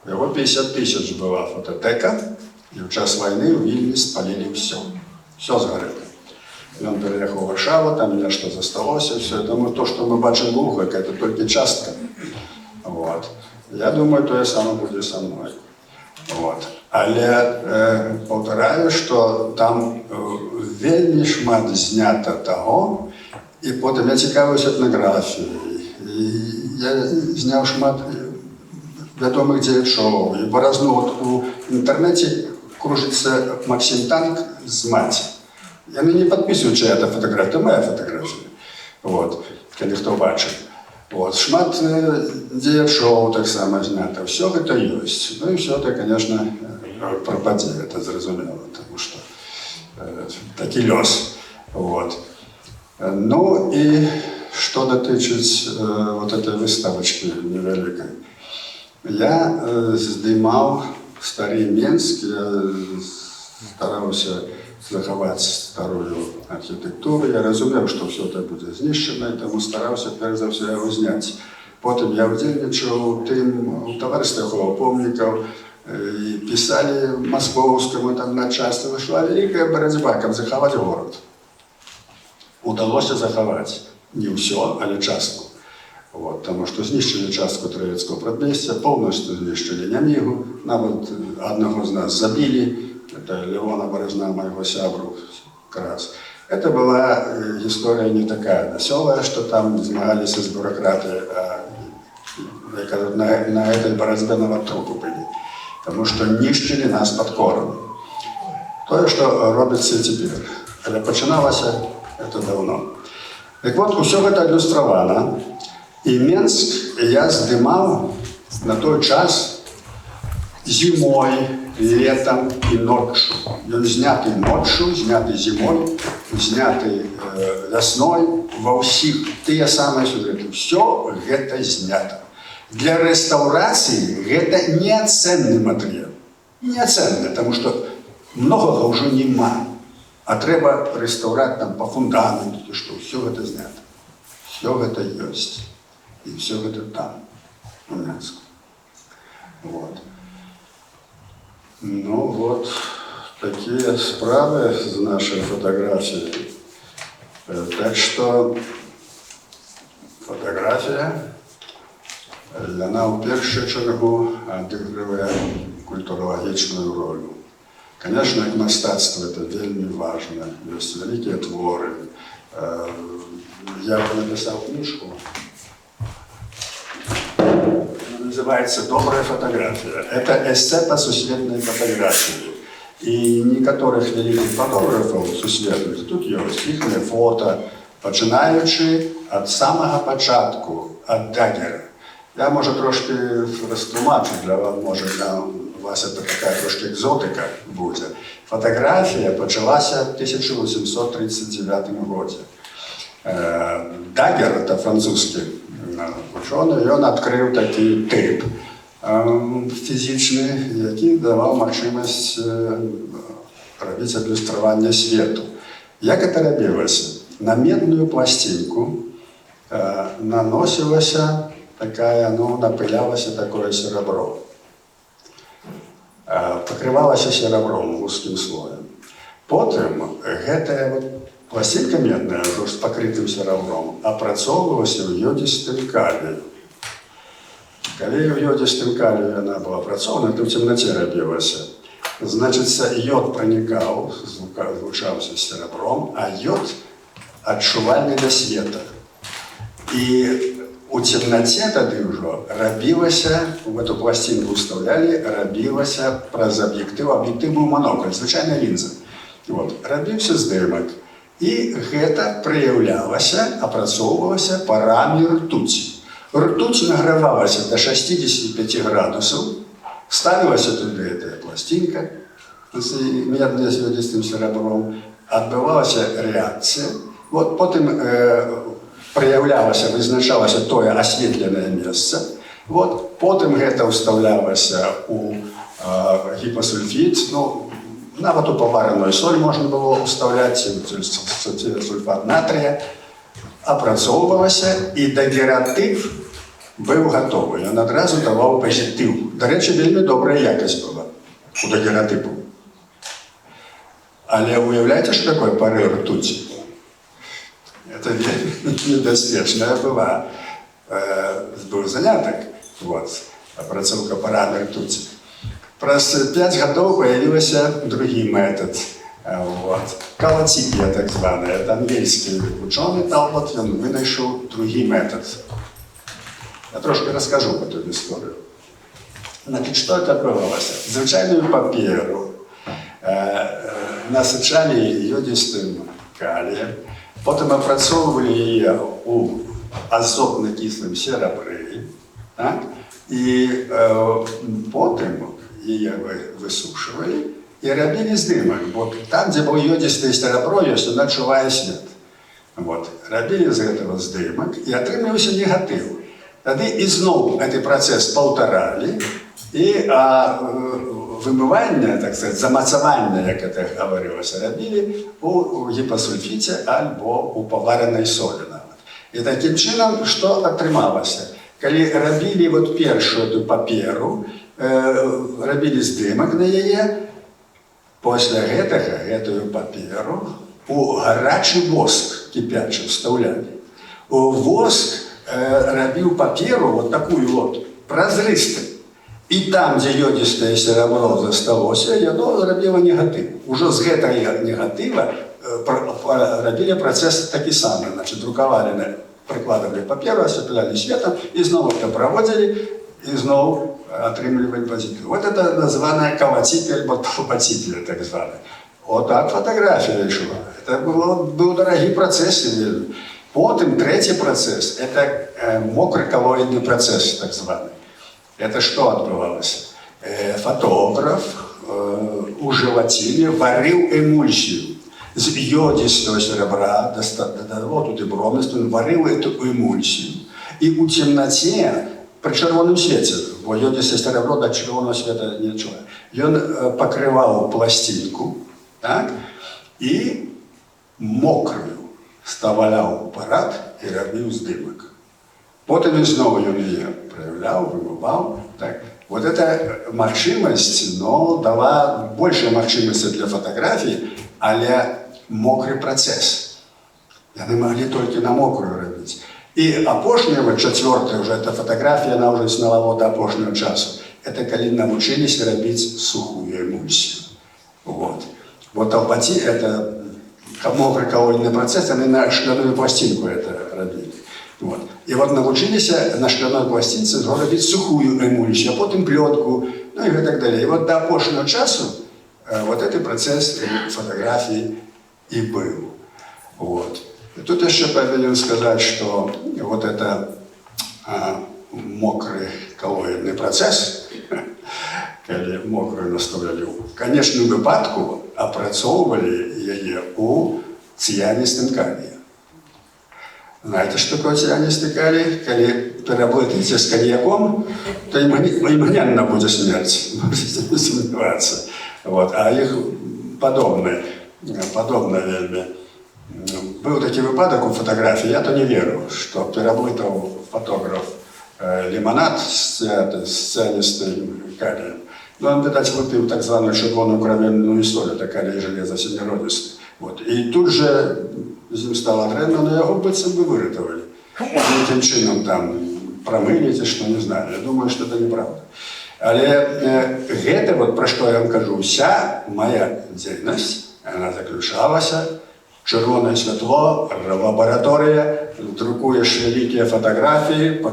Його 50 тисяч була фототека, і в час війни в Вільні спалили все. Все згоріло. И он переехал в Варшаву, там нечто засталось, и все. Я думаю, то, что мы бачим Булгик, это только частка. Вот. Я думаю, то же самое будет со мной. Вот. Але повторяю, що там вельми шмат знято того, і потім я цікавився етнографією. І я зняв шмат вядомых дзеячоў, і паразну у інтэрнэце кружыцца Максім Танк з маці. Яны не падпісваюць, чая это фотаграфія, это моя фотаграфія. Вот, калі хто бачыў. Вот, шмат дзеячоў таксама знята. Все гэта ёсць. Ну і все это, конечно, прападзе, это зразумела, потому что такі лёс. Вот. Ну і што датычыць вот этой выставачкі невялікай. Я здымаў стары Менск, я стараўся захаваць старую архітэктуру. Я разумеў, што ўсё это будзе знішчана, таму стараўся перш за ўсё яго зняць. Потым я ўдзельнічаў у таварыстве аховапомнікаў і пісалі маскоўскаму там начальству. Ішла вялікая барацьба, каб захаваць горад. Удалося захаваць не ўсё, але частку. Вот, таму што знішчылі частку Травецкага прадмесця, поўнасцю знішчылі Нямігу, нават аднаго з нас забілі. Это Леона Борозна, моего сябру, как раз. Это была история не такая веселая, что там змагались с бюрократией, а на этой борозбе на трупы были. Потому что нищили нас под кором. То, что робится теперь. Але починалось это давно. Так вот, все это иллюстровано. И Менск я сдымал на тот час зимой, летом и ночью. Он знятый ночью, знятый зимой, знятый весной, во всех те самые сюжеты. Все это снято. Для реставрации это неоценный материал. Неоценный, потому что многого уже нема. А треба реставрировать там по фундаменту, что все это снято. Все это есть. И все это там, в Менске. Вот. Ну вот, такие справы с нашей фотографией. Так что фотография, она в первую чергу отыгрывает культурологичную роль. Конечно, мастацтво это вельми важно. Есть великие творы. Я написал книжку. Называется «Добрая фотография». Это эссе по сусветной фотографии. И некоторых великих фотографов сусветных тут есть их фото, починаючи от самого початку, от Даггера. Я, може, трошки розтлумачу для вас, може, для вас це така трошки екзотика буде. Фотографія почалася в 1839 році. Даггер, это французский ученый, он открыл такий тип фізичний, який давав можливість робити ілюстрування світу. Як це робилося? На медную пластинку наносилася такая, ну, напылялось такое серебро. Покрывалось серебром густым слоем. Потом гэтая вот пластинка медная, уже с покрытым серебром, опрацовывалась в йодистым калию. Коли в йодистым калию она была опрацована, это в темноте робилось. Значит, йод проникал, звучался серебром, а йод отчувальный до света. И у темноте тады ўжо рабілася, в эту пластинку вставляли, рабілася праз аб'ектыў. Аб'ектыў быў монокль, звычайная лінза. Вот, рабіўся здымак. І гэта праяўлялася, апрацоўвалася парамі ртуці. Ртуць награвалася до 65 градусаў, ставілася туды гэтая пластинка з медным звёдзістым серебром, адбывалася рэакцыя. Вот, потым праяўлялася, вызначалася тое асветленае месца. Вот, потым гэта ўстаўлялася у гіпасульфід, ну, нават у павараную соль можна было ўстаўляць, сульфат натрия, апрацоўвалася, і дагератып быў гатовы. Ён адразу даваў пазітыў. Дарэчы, вельмі добрая якасць была у дагератыпу. Але уяўляеце, што такое пары ртуці? Это небяспечная была. Был заняток, вот, апрацоўка парамі ртуці. Праз 5 гадоў появился другі метод. Вот. Калаціпія, так званая. Это ангельский ученый Талбот, он вынайшаў другі метод. Я трошки расскажу эту историю. Значить, що це відбувалося? Звичайну паперу насичали йодистим калієм, потім опрацьовували її у азотно-кислому серебрі, так? І потім її висушували і робили здимок, бо там, де був йодистий серебро, він відчуває світ. Вот. Робили з цього здимок і отримувався негатив. Тоді і знову цей процес повторали, і вимивання, так сказати, замацування, як це говорилося, робили у гіпосульфіті або у повареної солі. І таким чином, що отрималося? Коли робили от першу эту паперу, робили здимок на її, після этого паперу у гарячий воск кипячий вставляли. У воск робив паперу вот такую вот прозристую. І там, де йодистое серебро засталося, воно робило негатив. Уже з цього негатива робили процес такий самий. Значить, друкували, прикладывали паперу, освітляли світом, і знову це проводили, і знову отримували позитив. Вот это названное каватитель, або толпотитель, так званий. Вот так фотографія йшла. Это був дорогий процес. Потім третій процес, це мокроколоїдний процес, так званий. Это что отбывалось? Фотограф у желатине варил эмульсию з йодистого серебра, вот туди бромисту, варил эту эмульсию. И у темноте, при червоному свете, бо йодистое серебро до червоного света не чує, он покрывал пластинку, так, и мокрою вставляв апарат и робив здимок. Потім він знову її проявляв, вимивав. Так. Вот эта махчимость, но дала більше махчимості для фотографії, але мокрий процес. Вони могли тільки на мокрую робити. І опошнє, вот четвертая уже, эта фотография, она уже сняла вот до опошнего часу. Это коли научились робити сухую эмульсию. Вот. Вот толпати, это мокрый колоидный процесс, они на шкляную пластинку это робили. Вот. И вот научились на шкляной пластинці робити сухую эмульсию, а потім плетку, ну и так далее. И вот до опошнего часу вот этот процесс фотографии и был. Вот. И тут еще повинен сказать, что вот это мокрый колоидный процесс, коли мокрую наставляли, в конечному випадку опрацьовували її у циянистому калії. Знаете, что такое циянистый калий? Коли переплатите с коньяком, то имманентно будет смерть, можете не сомневаться. Вот. А их подобное вельми. Был такий випадок у фотографії, я то не вірю, що переплутав фотограф лимонад з циянистим калієм. Но он, видать, выпил так званую червоную кровяную соль, это калий железо семиродистый. Вот. И тут же з ним стало трудно, но його бицем би вирятували. Яким чином там промили, що не знаю. Я думаю, що це неправда. Але це, от, про що я вам кажу, вся моя діяльність, вона заключалася. Червоне світло, лабораторія, друкуєш великі фотографії,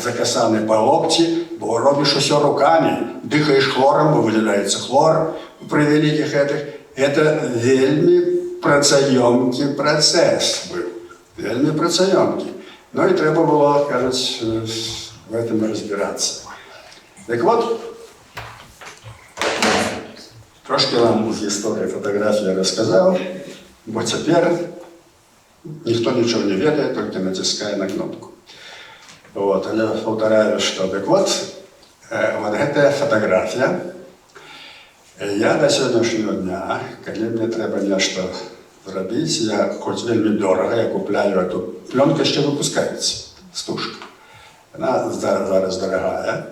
закасані по локті, бо робиш усе руками, дихаєш хлором, бо виділяється хлор при великих этих. Это вельми працеемкий процес был. Вельми працеемкий. Ну и треба було, кажуть, в этом розбиратися. Так вот, трошки вам з історії фотографії розказав, бо тепер ніхто нічого не ведає, тільки натискає на кнопку. Вот, але повторяю, що так вот эта фотографія. Я до сьогоднішнього дня, коли мені треба нещо зробити, я хоч вельми дорого, я купляю эту пленку, ще випускається, стужка. Вона зараз дорогая,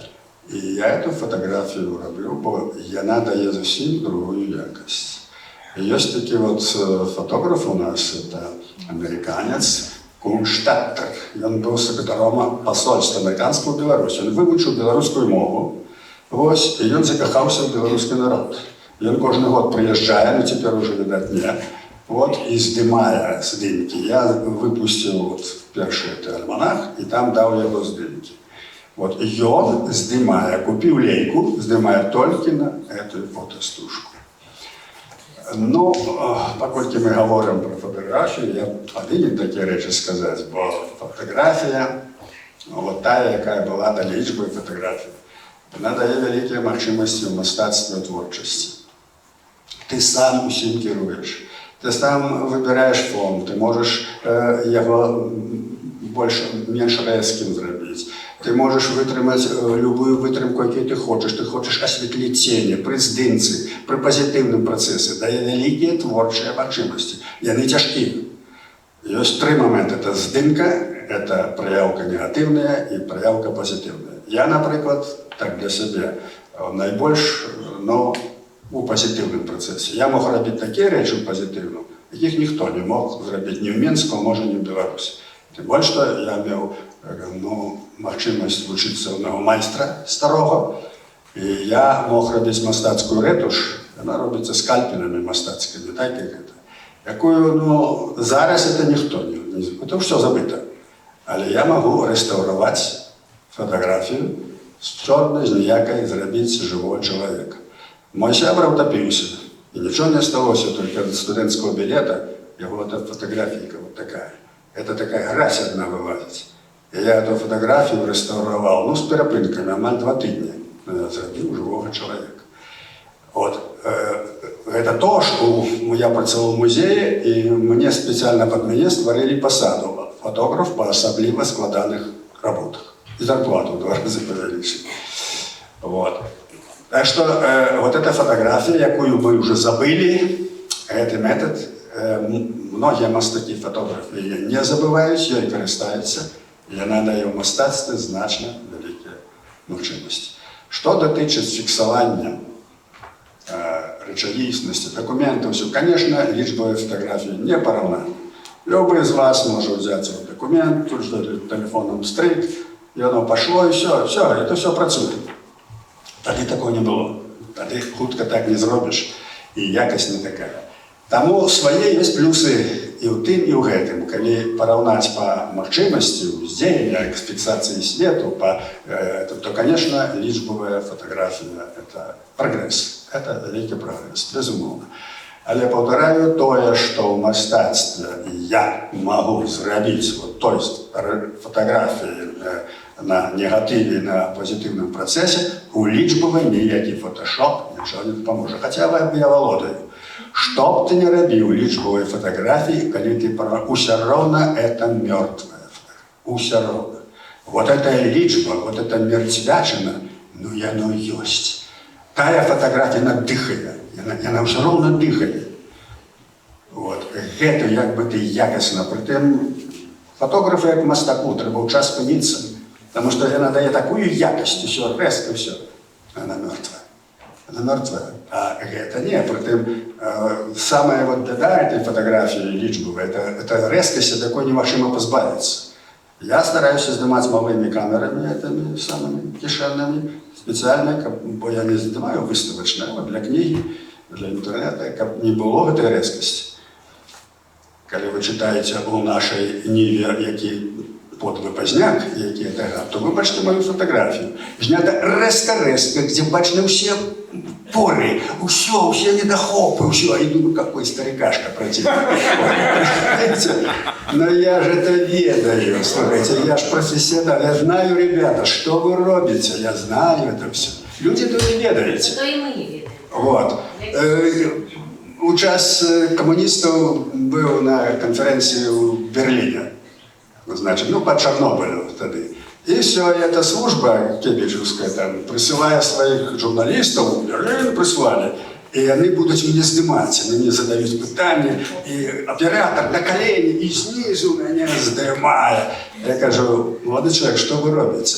і я эту фотографію роблю, бо вона дає зовсім другу якість. Є такий от фотограф у нас, це американець Кунштадтер. Він був секретарем посольства американського в Білорусі. Він вивчив білоруську мову. Ось, і він закохався в білоруський народ. Він кожен год приїжджає, ну тепер уже, видать, ні. От, і здимає здимки. Я випустив от перший альманах, і там дав його здимки. Вот, и он, снимая, купил лейку, снимая только на эту фотостужку. Ну, поскольку мы говорим про фотографию, я повинен такие речі сказати, бо фотографія, от та, яка була до лічбою фотографії, вона дає великі можливості в мистецтві і творчості. Ти сам усім керуєш, ти сам вибираєш фон, ти можеш його менш резким зробити. Ты можешь вытримать любую вытримку, яку ты хочешь. Ты хочешь осветлить тени, при здымці, при позитивном процессе. Дає великі творчі можливості. Вони тяжкі. Есть три момента. Это здымка, это проявка негативная и проявка позитивная. Я, например, так для себя найбільш, но у позитивному процесі. Я мог робити такі речі в позитивному, яких ніхто не мог зробити ні в Мінську, може, ні в Білорусі. Тим більше, я мав можливість вчитися у одного майстра старого, і я мог робити мистецьку ретуш, вона робиться скальпелями мистецькими, так як це. Якою, зараз це ніхто не знає, це все забито. Але я можу реставрувати фотографію з чорної, з ніякої, зробити живого чоловіка. Мой сябра утопився, і нічого не сталося, тільки від студентського білета його фотографійка вот такая. Это такая грязь одна вылазит. И я эту фотографию реставровал, с перепинками, амаль 2 тижні. Я зробив живого человека. Вот. Это то, что я працював в музеї, і мені спеціально під мене створили посаду. Фотограф по особливо складаних роботах. И зарплату в 2 рази повеличили. Вот. Так что вот эта фотография, якую вы уже забыли, этот метод, многие мастаки фотографи її не забувають, її користаються, і вона дає в мистецтві значно великі можливості. Що дотичить фіксування речовісності, документів, все, звісно, лічбові фотографії не порівняні. Любой з вас може взяти цей документ, тут же телефоном стрик, і воно пішло, і все, це все працює. Тоді такого не було. Тоді хутко так не зробиш, і якість не така. Тому свої є плюси і в тим, і в гэтым. Коли порівняти по можливості, здійснення, фіксації світу, то, звісно, лічбова фотографія – це прогрес. Це великий прогрес, безумовно. Але повторяю те, що в мистецтві я можу зробити, тобто фотографії на негативі, на позитивному процесі, у лічбовій ніякий фотошоп нічого не допоможе. Хоча я володаю. Что бы ты ни робил личбовой фотографии, коли ты усе равно это мертвая фотография. Усе равно. Вот эта личба, вот эта мертвячина, ну и оно есть. Тая фотография, она дыхает. Она все равно дыхает. Вот. Это як би ти якісно. Притим фотографу як мастаку треба в час спинитися, тому що вона дає таку якість, все, резко, все. Вона мертва. Она мертвая. А это не. Притым, самая вот беда этой фотографии личбовой, это резкость, от такой невозможно позбавиться. Я стараюсь снимать малыми камерами, этими самыми кишенными, специально, бо я не снимаю выставочно, для книги, для интернета, как не было этой резкости. Когда вы читаете у нашей Ниве, які подлый поздняк, які это, то вы бачите мою фотографию. Знята резко-резко, где бачите все поры, все недохопы, все. И думаю, какой старикашка противный. Но я же это ведаю, слушайте, я же профессионал, я знаю, ребята, что вы робите, я знаю это все. Люди это не ведаете. То и мы не ведаем. Вот. Час коммунистов был на конференции в Берлине. Значит, по Чернобылю тогда. И все, эта служба кебеджевская там, присылая своих журналистов, в Берлин прислали, и они будут меня снимать, они мне задают питания, и оператор на колени, и снизу меня снимает. Я говорю, молодой человек, что вы робите?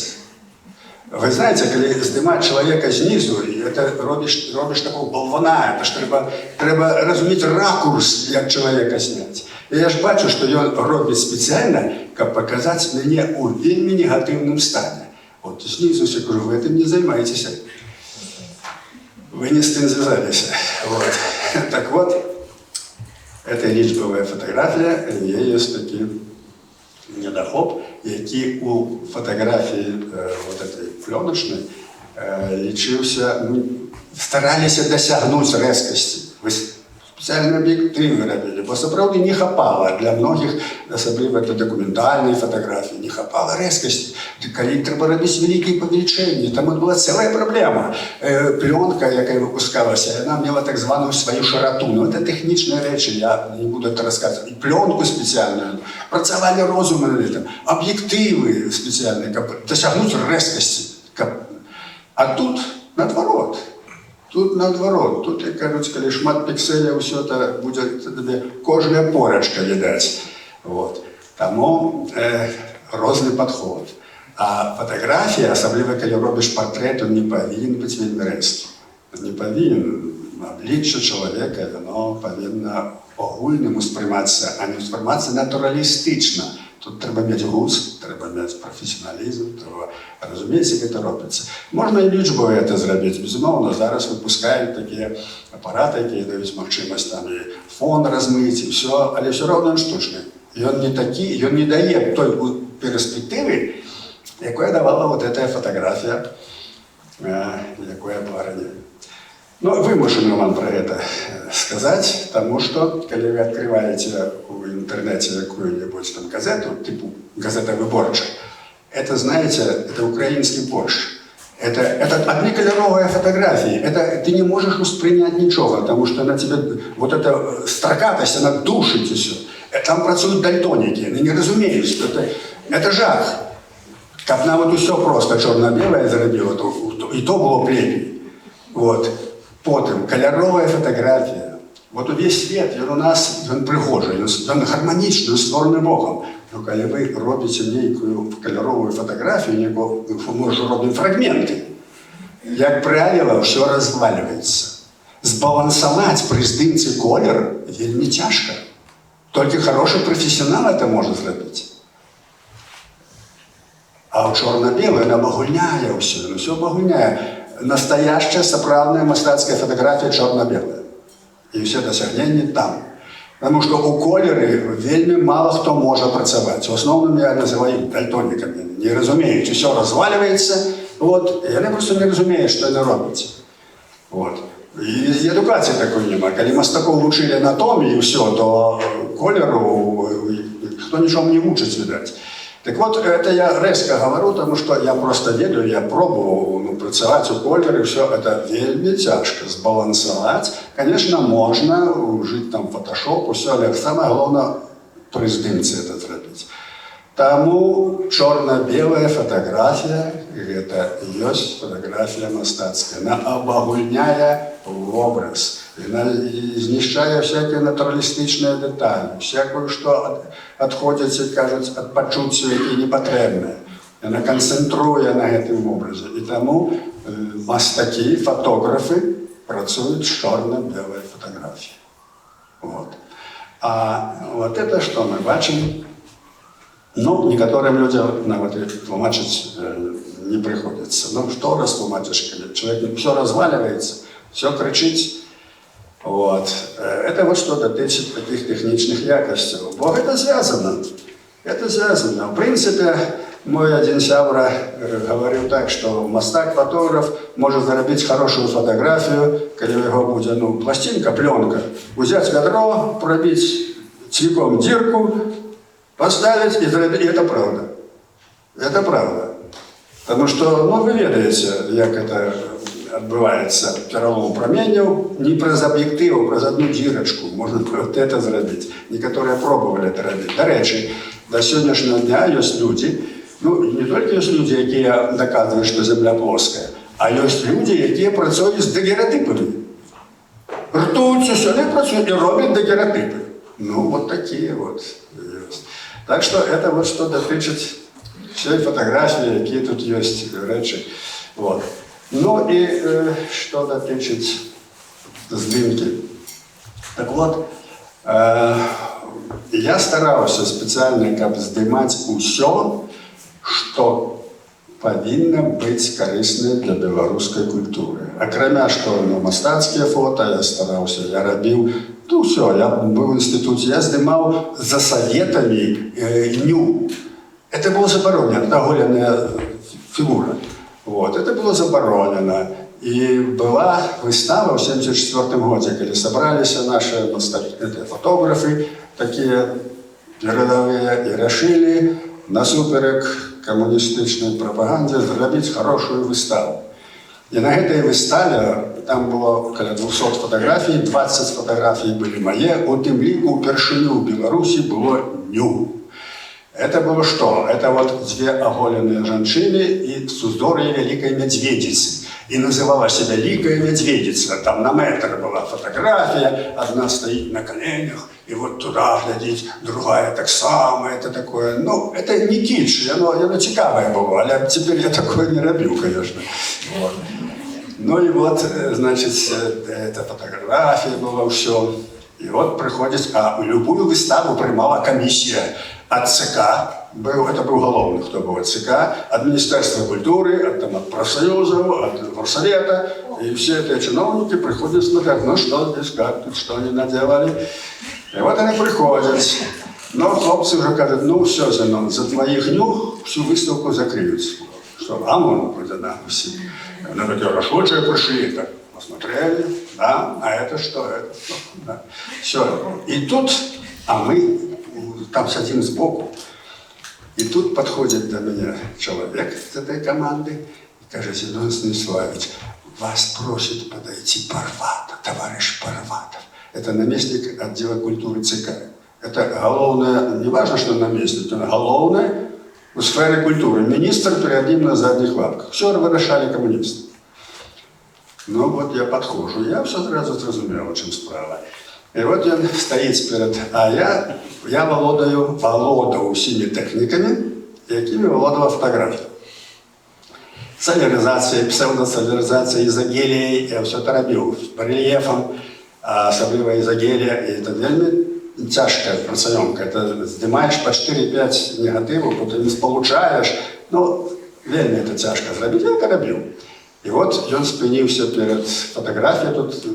Вы знаете, когда снимать человека снизу, это робишь такого болвана, это ж треба разуметь ракурс, як человека снять. І я ж бачу, що він робить спеціально, щоб показати мене у вельми негативному стані. От знизу я кажу, ви цим не займаєтеся. Ви не з тим зв'язалися. Вот. Так вот, это личбовая фотография, є такий недохоп. які у фотографії вот этой пленочной лічився, ну, старалися досягнути резкості. Спеціальні об'єктиви робили, бо справді не хапало для многих, особливо для документальної фотографії, не хапало резкості. Коли треба робити великі повеличення, там була ціла проблема. Пленка, яка випускалася, вона мала так звану свою широту. Ну, це технічні речі, я не буду це розказувати. І пленку спеціальну, працювали розуми на этом, об'єктиви спеціальні, досягнути резкості. А тут наоборот. Тут наоборот, тут, як кажуть, коли шмат пікселів, все це буде тобі кожна порочка видать. Вот. Тому різний підход. А фотографія, особливо коли робиш портрет, він не повинен бути вельми різким. Не повинен. Обличчя чоловіка, воно повинно огульному сприйматися, а не сприйматися натуралістично. Тут треба мати густ, треба мати професіоналізм, треба розуміти, як це робиться. Можна і лічбою це зробити, безумовно. Зараз випускають такі апарати, які дають можливість там і фон розмити, і все, але все одно він штучний. І він не такий, він не дає той перспективи, яку давала вот эта фотографія, яку я парені. Ну, вимушений вам про це сказати, тому що, коли ви відкриваєте в інтернеті яку-нибудь там газету, типу газета «Виборча», это, знаете, это украинский Польша. Это однокольоровые фотографии. Это ты не можешь воспринять ничего, потому что она тебе, вот эта строкатость, она душит и все. Там працюють дальтоники, они не розуміють, що это жах. Как на вот все просто чорно-біле зробило, і то було плепі. Вот. Потім кольорова фотографія. Вот весь світ, він у нас, він пригожий, він гармонічно створений Богом. Но коли ви робите некую кольорову фотографію, некую, ми ж робимо фрагменти, як правило, все розвалюється. Збалансувати при здимці колір вельми тяжко. Тільки хороший професіонал це може зробити. А у чорно-біле вона обагульняє все обагульняє. Настоящая, справная мастацкая фотография черно-белая. И все досягнения там. Потому что у колеры вельми мало кто может працевать. В основном я называю их дальтониками. Не разумеют, все разваливается. Вот. И они просто не разумеют, что это робится. Вот. И эдукации такой нема. Когда мастаков учили анатомию и все, то колеру кто ничего не учит, видать. Так вот, это я резко говорю, потому что я просто веду, я пробовал працевать у колеры, все это вельми тяжко сбалансовать. Конечно, можно жить там фотошопу, все, але самое главное при здымце это сделать. Тому черно-белая фотография, это есть фотография мастацкая, она обагульняя в образ. Она знищає всякі натуралістичні деталі, всякое, що відходить, як кажуть, від почуття, які не потрібні. Вона концентрує на цьому образі. І тому мастаки, фотографи працюють з чорно-білою фотографією. Вот. А вот это, что мы бачим, ну, некоторым людям на вот тлумачить не приходится. Ну, что раз тлумачишь, когда человек все разваливается, все кричит. Вот. Это вот что дотычет таких техничных якостей. Бог это связано. Это связано. В принципе, мой один сябра говорил так, что мастак-фотограф может заработать хорошую фотографию, когда его будет, ну, пластинка, пленка, взять ведро, пробить цвиком дырку, поставить и заработать. И это правда. Это правда. Потому что, ну, вы ведаете, как это відбувається перелом променів не през об'єктив, а през одну дірочку. Можна це зробити. Некоторі пробували це робити. До речі, до сьогоднішнього дня є люди, ну, не тільки є люди, які доказують, що Земля плоска, а є люди, які працюють з дагеротипами. Ртуться, сюди працюють і роблять дагеротипи. Ну, вот такі от. Так що це вот що дотичить всієї фотографії, які тут є речі. Вот. Ну и что дотычить здымки. Так вот, я старался специально как здымать все, что повинно быть корыстным для белорусской культуры. А кроме что, ну, мастацкие фото я старался, я робил, ну все, я был в институте, я снимал за советами НЮ. Это было заборонено, это оголенная фигура. Вот, это было заборонено. И была выстава в 1974 году, когда собрались наши фотографы, такие передовые, и решили насуперек коммунистичной пропаганде сделать хорошую выставу. И на этой выставе, там было около 200 фотографий, 20 фотографий были мои, у тем лику першиню в Беларуси было ню. Это было что? Это вот две оголенные женщины и с узорой Великой Медведицы. И называла себя Великая Медведица. Там на метр была фотография, одна стоит на коленях, и вот туда глядит, другая так само, это такое. Ну, это не кич, оно цікаве было, а теперь я такое не роблю, конечно. Вот. Ну и вот, значит, эта фотография была, все. И вот приходит, а любую выставу принимала комиссия от ЦК, это был головный, кто был от ЦК, от Министерства культуры, от профсоюзов, от горсовета, и все эти чиновники приходят смотреть, ну что здесь, как тут, что они наделали. И вот они приходят, но хлопцы уже говорят, ну все, Зенон, за твоих нюх всю выставку закроют. Что, а можно куда да, все. Ну такие, хорошо, что пришли, так посмотрели, да, а это что, да. Все. И тут, а мы там сидим сбоку, и тут подходит до меня человек с этой команды и говорит, Зенон Станиславович, вас просит подойти Парватов, товарищ Парватов. Это наместник отдела культуры ЦК. Это головное, не важно, что наместник, это головное в сфере культуры. Министр перед ним на задних лапках. Все вырашали коммунисты. Ну вот я подхожу, я все сразу зрозумел, о чем справа. И вот он стоит перед, а я володав всеми техниками, якими володала фотографія. Соляризація, псевдосоляризація, ізогелія, я все це робив. Рельєфом, особливо ізогелія, і це вельми тяжка працейомка. Це знімаєш по 4-5 негативів, потім сполучаєш. Ну, вельми це тяжко зробити, я це робив. І от він спинився перед фотографією, тут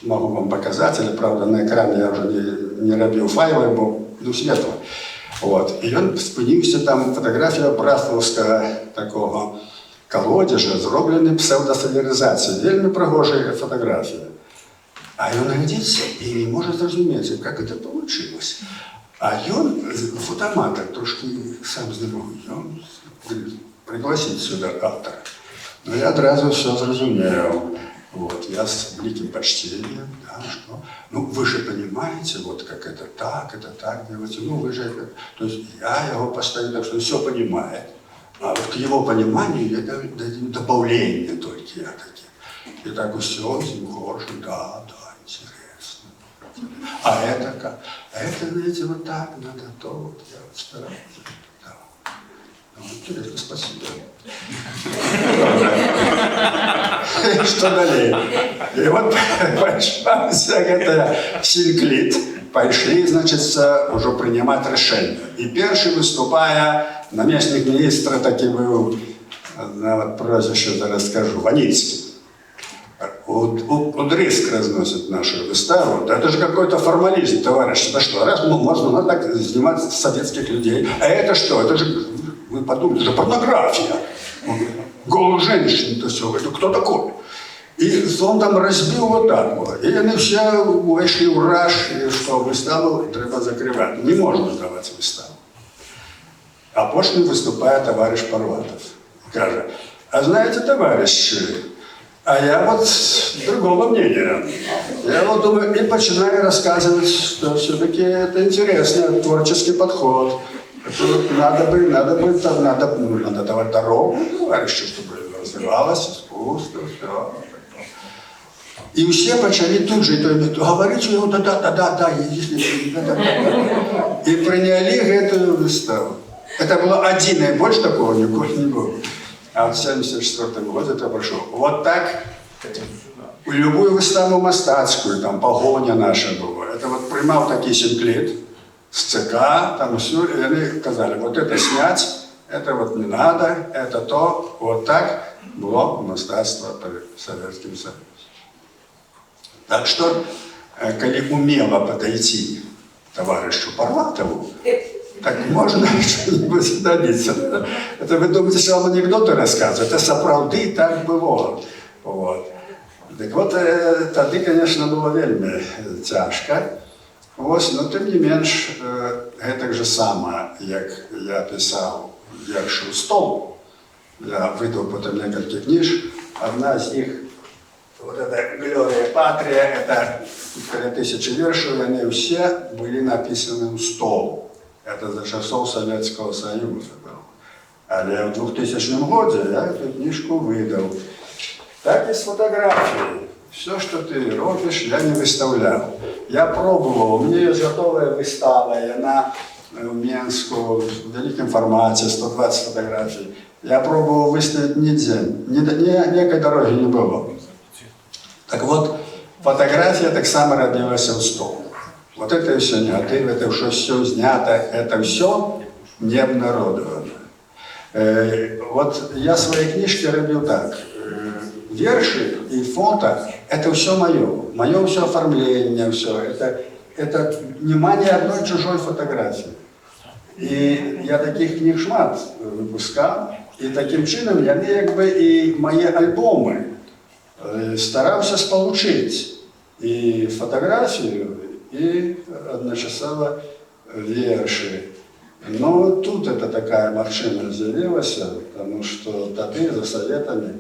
могу вам показать, или, правда, на экране я уже не робил файлы, бо ну, светло. Вот. И он спинився, там фотографія братовського такого колодежа, зроблена псевдосоляризація. Вельми пригожа фотографія. А він глядиться і не може зрозуміти, як це вийшло. А він фотоаматор, трошки сам здоровий, він пригласить сюди автора. Ну, я одразу все зрозумів. Вот, я с великим почтением, да, что, ну, вы же понимаете, вот как это так делаете, ну, вы же, то есть я его поставил так, что он все понимает, а вот к его пониманию я даю добавление только я такие. И так все, хорошо, да, интересно. А это как? А это, знаете, вот так надо, то вот я вот стараюсь. Да. Ну, интересно, спасибо. Что далее? И вот пошла всякая синклит. Пошли, значит, уже принимать решение. И первый, выступая, наместник министра таки был, вот прозвище зараз скажу, Ваницкий. Удриск разносит нашу выставу. Да это же какой-то формализм, товарищ. Это что, раз можно так снимать советских людей? А это что? Это же, вы подумайте, это порнография. Голую женщину, то все, это кто такой? И он там разбил вот так вот. И они все вышли в раж, что выставу треба закрывать. Не можно давать выставу. А после выступает товарищ Парватов. Скажет, а знаете, товарищи, а я вот другого мнения. Я вот думаю, и начинаю рассказывать, что все-таки это интересный творческий подход. Надо давать дорогу товарищу, чтобы развивалось искусство, все. И все начали тут же говорить, что да, и приняли эту выставу. Это было один, и больше такого никого не было. А в 1974 году это прошло. Вот так любую выставу мастацкую, там погоня наша была. Это вот принимал такие синклит с ЦК, там все, и они сказали, вот это снять, это вот не надо, это то, вот так было мастацтво при Советским Союзом. Так что, когда умело подойти товарищу Парватову, Так можно что-нибудь добиться. Это вы думаете, что вам анекдоты рассказывают? Это сапраўды так было. Вот. Так вот, тогда, конечно, было вельми тяжко. Вот, но тем не менш, это же самое, как я писал верши у стол. Я выдал потом несколько книж. Одна из них, вот эта «Глория Патрия», это около 1000 вершей, они все были написаны у стол. Это за часов Советского Союза было. А в 2000 году я эту книжку выдал. Так и с фотографией. Все, что ты робишь, я не выставлял. Я пробовал, у меня есть готовая выстава, и она в Минску в великом формате, 120 фотографий. Я пробовал выставить нигде, никакой дороги не было. Так вот, фотография так само родилась у стол. Вот это все негатив, это все снято, это все не обнародовано. Вот я свои книжки робил так. Верши и фото – это все мое все оформление, все. Это внимание одной чужой фотографии. И я таких книг шмат выпускал, и таким чином я якби и мои альбомы старался сполучить и фотографию, и одночасово верши. Но тут это такая машина з'явилась, потому что тогда за советами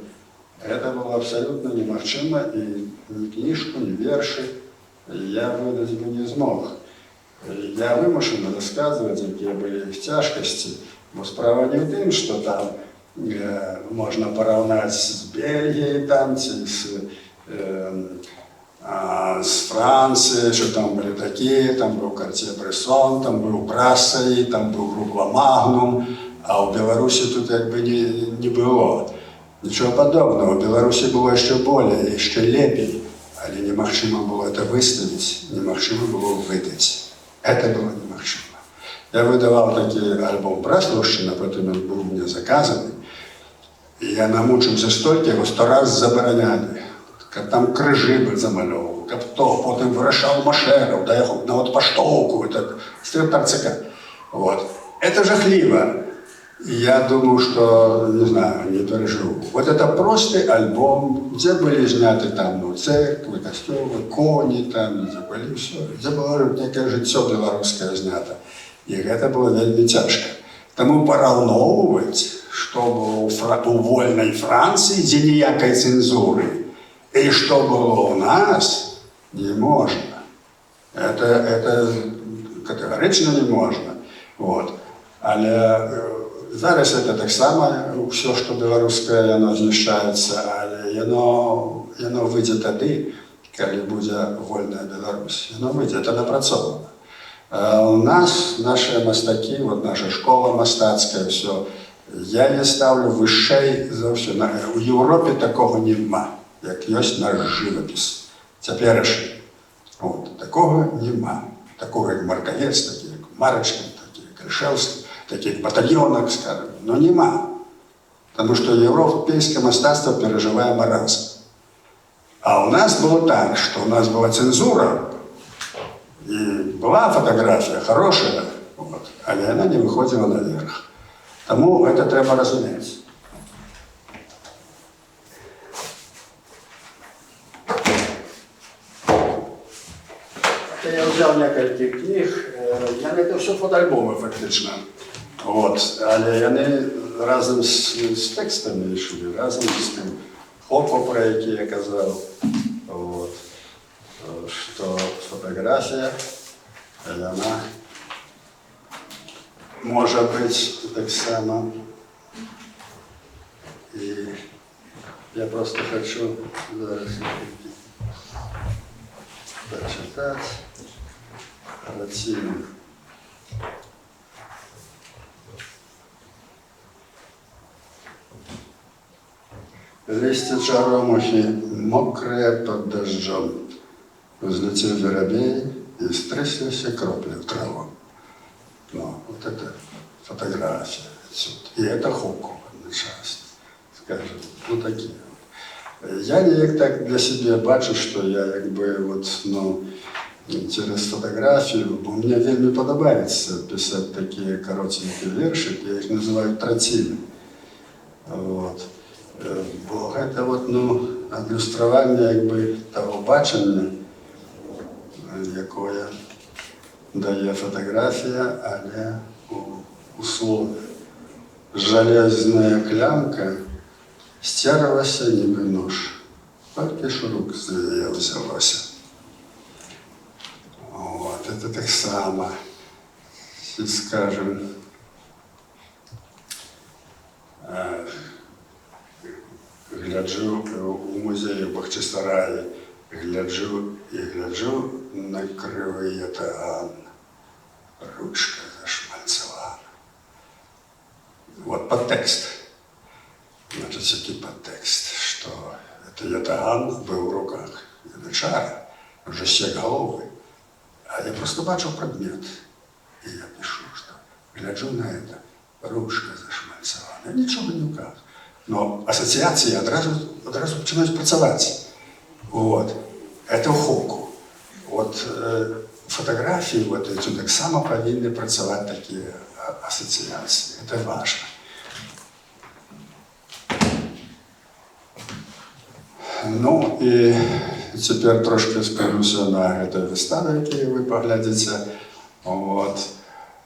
это было абсолютно немагчыма, и ни книжку, ни верши я выдать бы не смог. Я вымушен рассказывать, какие были их тяжкости. Но справа не в том, что там можно поравнать с Бельгией, там, с Францией, что там были такие, там был Картье-Брессон, там был Брассаи, там был Группа Магнум, а у Беларуси тут как бы не было. Нічого подобного. В Білорусі було ще більше, ще лепей, але немагчыма було це виставити, немагчыма було видати. Це було немагчыма. Я видавав такий альбом «Брасловщина», потім він був мені заказаний, і я намучився стільки, його 100 раз забороняли. Там крижі би замальовував, каптов, потім вирішав машерів, доїхав на паштовку, стриптарцика. Вот. Это жахливо. И я думаю, что, не знаю, не переживу. Вот это простый альбом, где были сняты там, церкви, костелы, кони там, где были все. Где было некое життя белорусское снято. И это было вельми тяжко. Тому порівнювати, що було у вольной Франции, где ніякої цензуры, и что было у нас, не можно. Это категорично не можно. Вот. Але зараз це так само, все, що білоруське, воно знищається, але воно вийде тоді, коли буде вольна Білорусь. Воно вийде, це напрацьовано. У нас, наші мастаки, вот наша школа мастацька, все, я її ставлю вище за все. У Європі такого нема, як є наш живопис. Теперішній. От, такого нема. Такого, як Марковець, такий, як Марочкин, такий, як Кришевський. Таких батальонах, скажем, но нема. Потому что европейское мастерство переживает маразм. А у нас было так, что у нас была цензура, и была фотография хорошая, вот, але она не выходила наверх. Тому это треба разуметь. Я взял несколько книг, я не все фотоальбомы фактично. Вот. Але вони разом з текстами йшли, разом з тим хопом, про який я казав. Вот. Що фотографія, вона може бути так само. І я просто хочу зараз прочитати картину. Листья черемухи, мокрые под дождем. Взлетел воробей и стряслись капли в траву. Ну, вот это фотография отсюда. И это Хопкова часть, скажем, вот такие вот. Я ніяк так для себе бачу, що я якби от, ну, через фотографію, бо мені вельми подобається писати такі коротенькі вірші, я їх називаю тратіни. От. Бо це от, ну, ілюстрування якби, того бачення, якое дає фотографія, але у слові. Железна клямка стерлася, ніби нож. Тільки ж рук з її взялося. От, це так само, скажем, гляджу у музеї в Бахчисараї, гляджу на кривий ятаган, ручка зашмальцевана. Вот подтекст. Значит, який подтекст, что это ятаган был в руках янычара, уже сек головы. А я просто бачу предмет. И я пишу, что гляджу на это, ручка зашмальцевана. Нічого не вказ. Но асоціації одразу починають працювати. Вот. Это в хоку. От фотографії вот, так само повинні працювати такі асоціації. Це важливо. Ну і тепер трошки спинюся на цій виставі, яку ви поглядите. От.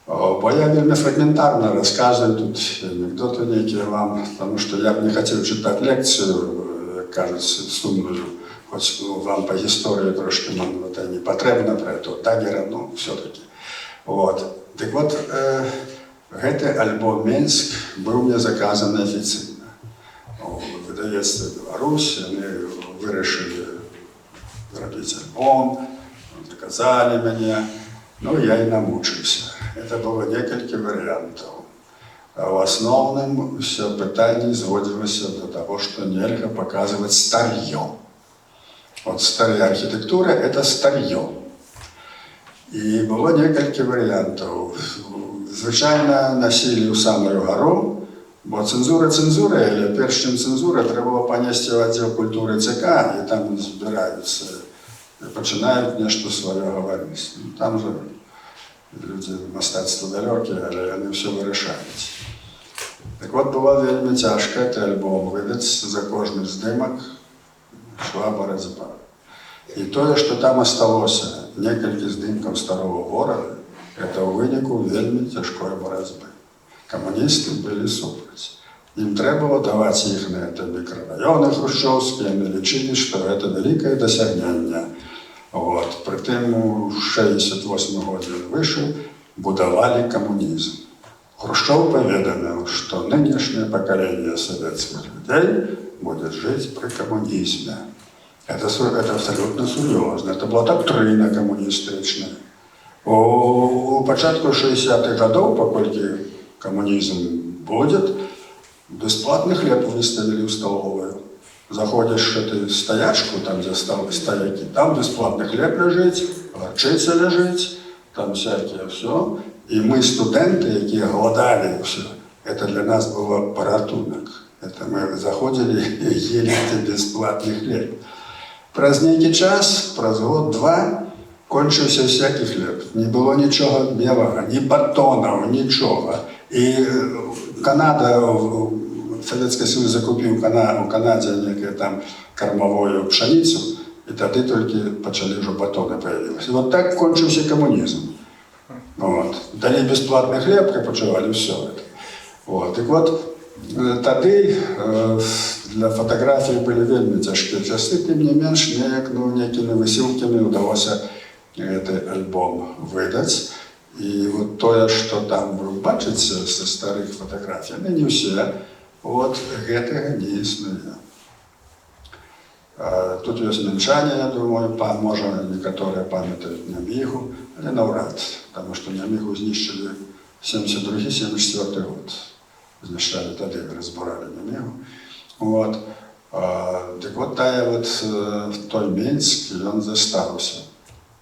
Бо я вельми фрагментарно розказую тут анекдоти які вам, тому що я б не хотів читати лекцію, як кажуть, сумною, хоч вам по історії трошки не потрібно про це, Даггера, ну, все-таки. От. Так от, цей альбом «Мінськ» був мені заказаний офіційно. Видавецтво Білорусь, вони вирішили зробити альбом, заказали мене, ну я і намучився. Это было несколько вариантов. В основном все питание сводилось до того, что нельзя показывать старье. Вот старая архитектура – это старье. И было несколько вариантов. Звичайно, носили у самую гору, бо цензура, але перш чим цензура, треба було понести в відділ культури ЦК, і там збираються, починають нещо своє говорити. Там же люди мистецтво далекі, але вони все вирішають. Так от було вельми тяжко цей альбом видати, за кожний здимок йшла боротьба. І те, що там залишилося кілька здимків старого города, це у винику вельми тяжкої боротьби. Комуністи були супроти. Їм треба було давати їх на це мікрорайони хрущовські, вони лічили, що це велике досягнення. Вот. Притым у 1968 году він вийшов, будували комунізм. Хрущов повідомив, що нинішнє покоління совєтських людей буде жити при комунізмі. Це абсолютно серйозно. Це була доктрина комуністична. У початку 60-х років, покольки комунізм буде, безплатний хліб виставили в столовую. Заходиш в эту стоячку, там, где стояки, там бесплатный хлеб лежит, горчиця лежит, там всякие все. И мы, студенты, які голодали, все, это для нас было порятунок. Это мы заходили и ели бесплатный хлеб. Праз некий час, праз год-два, кончився всякий хліб. Не було нічого білого, ні батонів, нічого. І Канада, Советский Союз закупив у Канаді там кормовую пшеницю, і тоді тільки почали вже батони з'явилися. І от так кончився комунізм. От. Дали безплатний хліб, і почували все це. От. Так от, тоді для фотографії були вельми тяжкі часи, тим не менш, некими висілками вдалося цей альбом видати. І от те, що там ви бачите зі старих фотографій, не всі, от гэтага не існуе. Тут ёсць мінчане, я думаю, можа некаторыя памятаюць Нямігу, але наўрад, таму што Нямігу знішчылі 72-74 год. Знішчалі тады, разбуралі Нямігу. Вот. Дык вот тая вот той Мінск, ён застаўся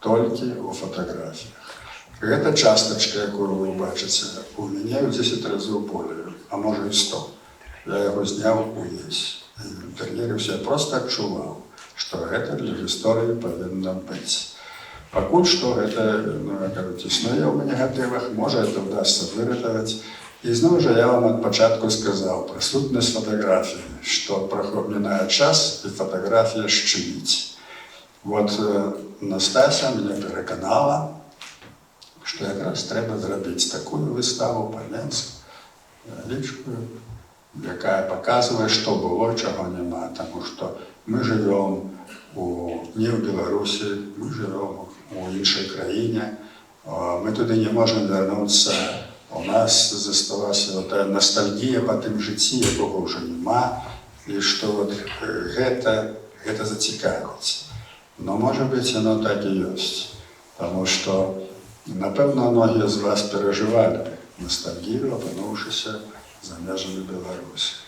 толькі ў фатаграфіях. Гэта частачка, якую вы бачыце, у мяне ў 10 разоў болей, а можа і 100. Я яго зняў увесь. І в інтэр'еры все просто адчуваў, што гэта для гісторыі павінна быць. Пакуль што гэта, ну, я кажу, існуе ў негатывах, можа это ўдасся выратаваць. І зноў жа я вам ад пачатку сказаў пра сутнасць фатаграфіі, што минае час, і фатаграфія шчыміць. Вот Настасья мяне пераканала, што якраз трэба зрабіць такую выставу па-менску, вялічкую, якая паказвае, што было, чаго няма, таму што мы жывём не ў Беларусі, мы жывём у іншай краіне, мы туды не можам вярнуцца, у нас засталася тая ностальгія па тым жыцці, якога ўжо няма, і што вот гэта зацікавіць. Но, можа быць, яно так і ёсць, таму што, напэўна, многія з вас перажывалі ностальгію, апынуўшыся за межамі Беларусі.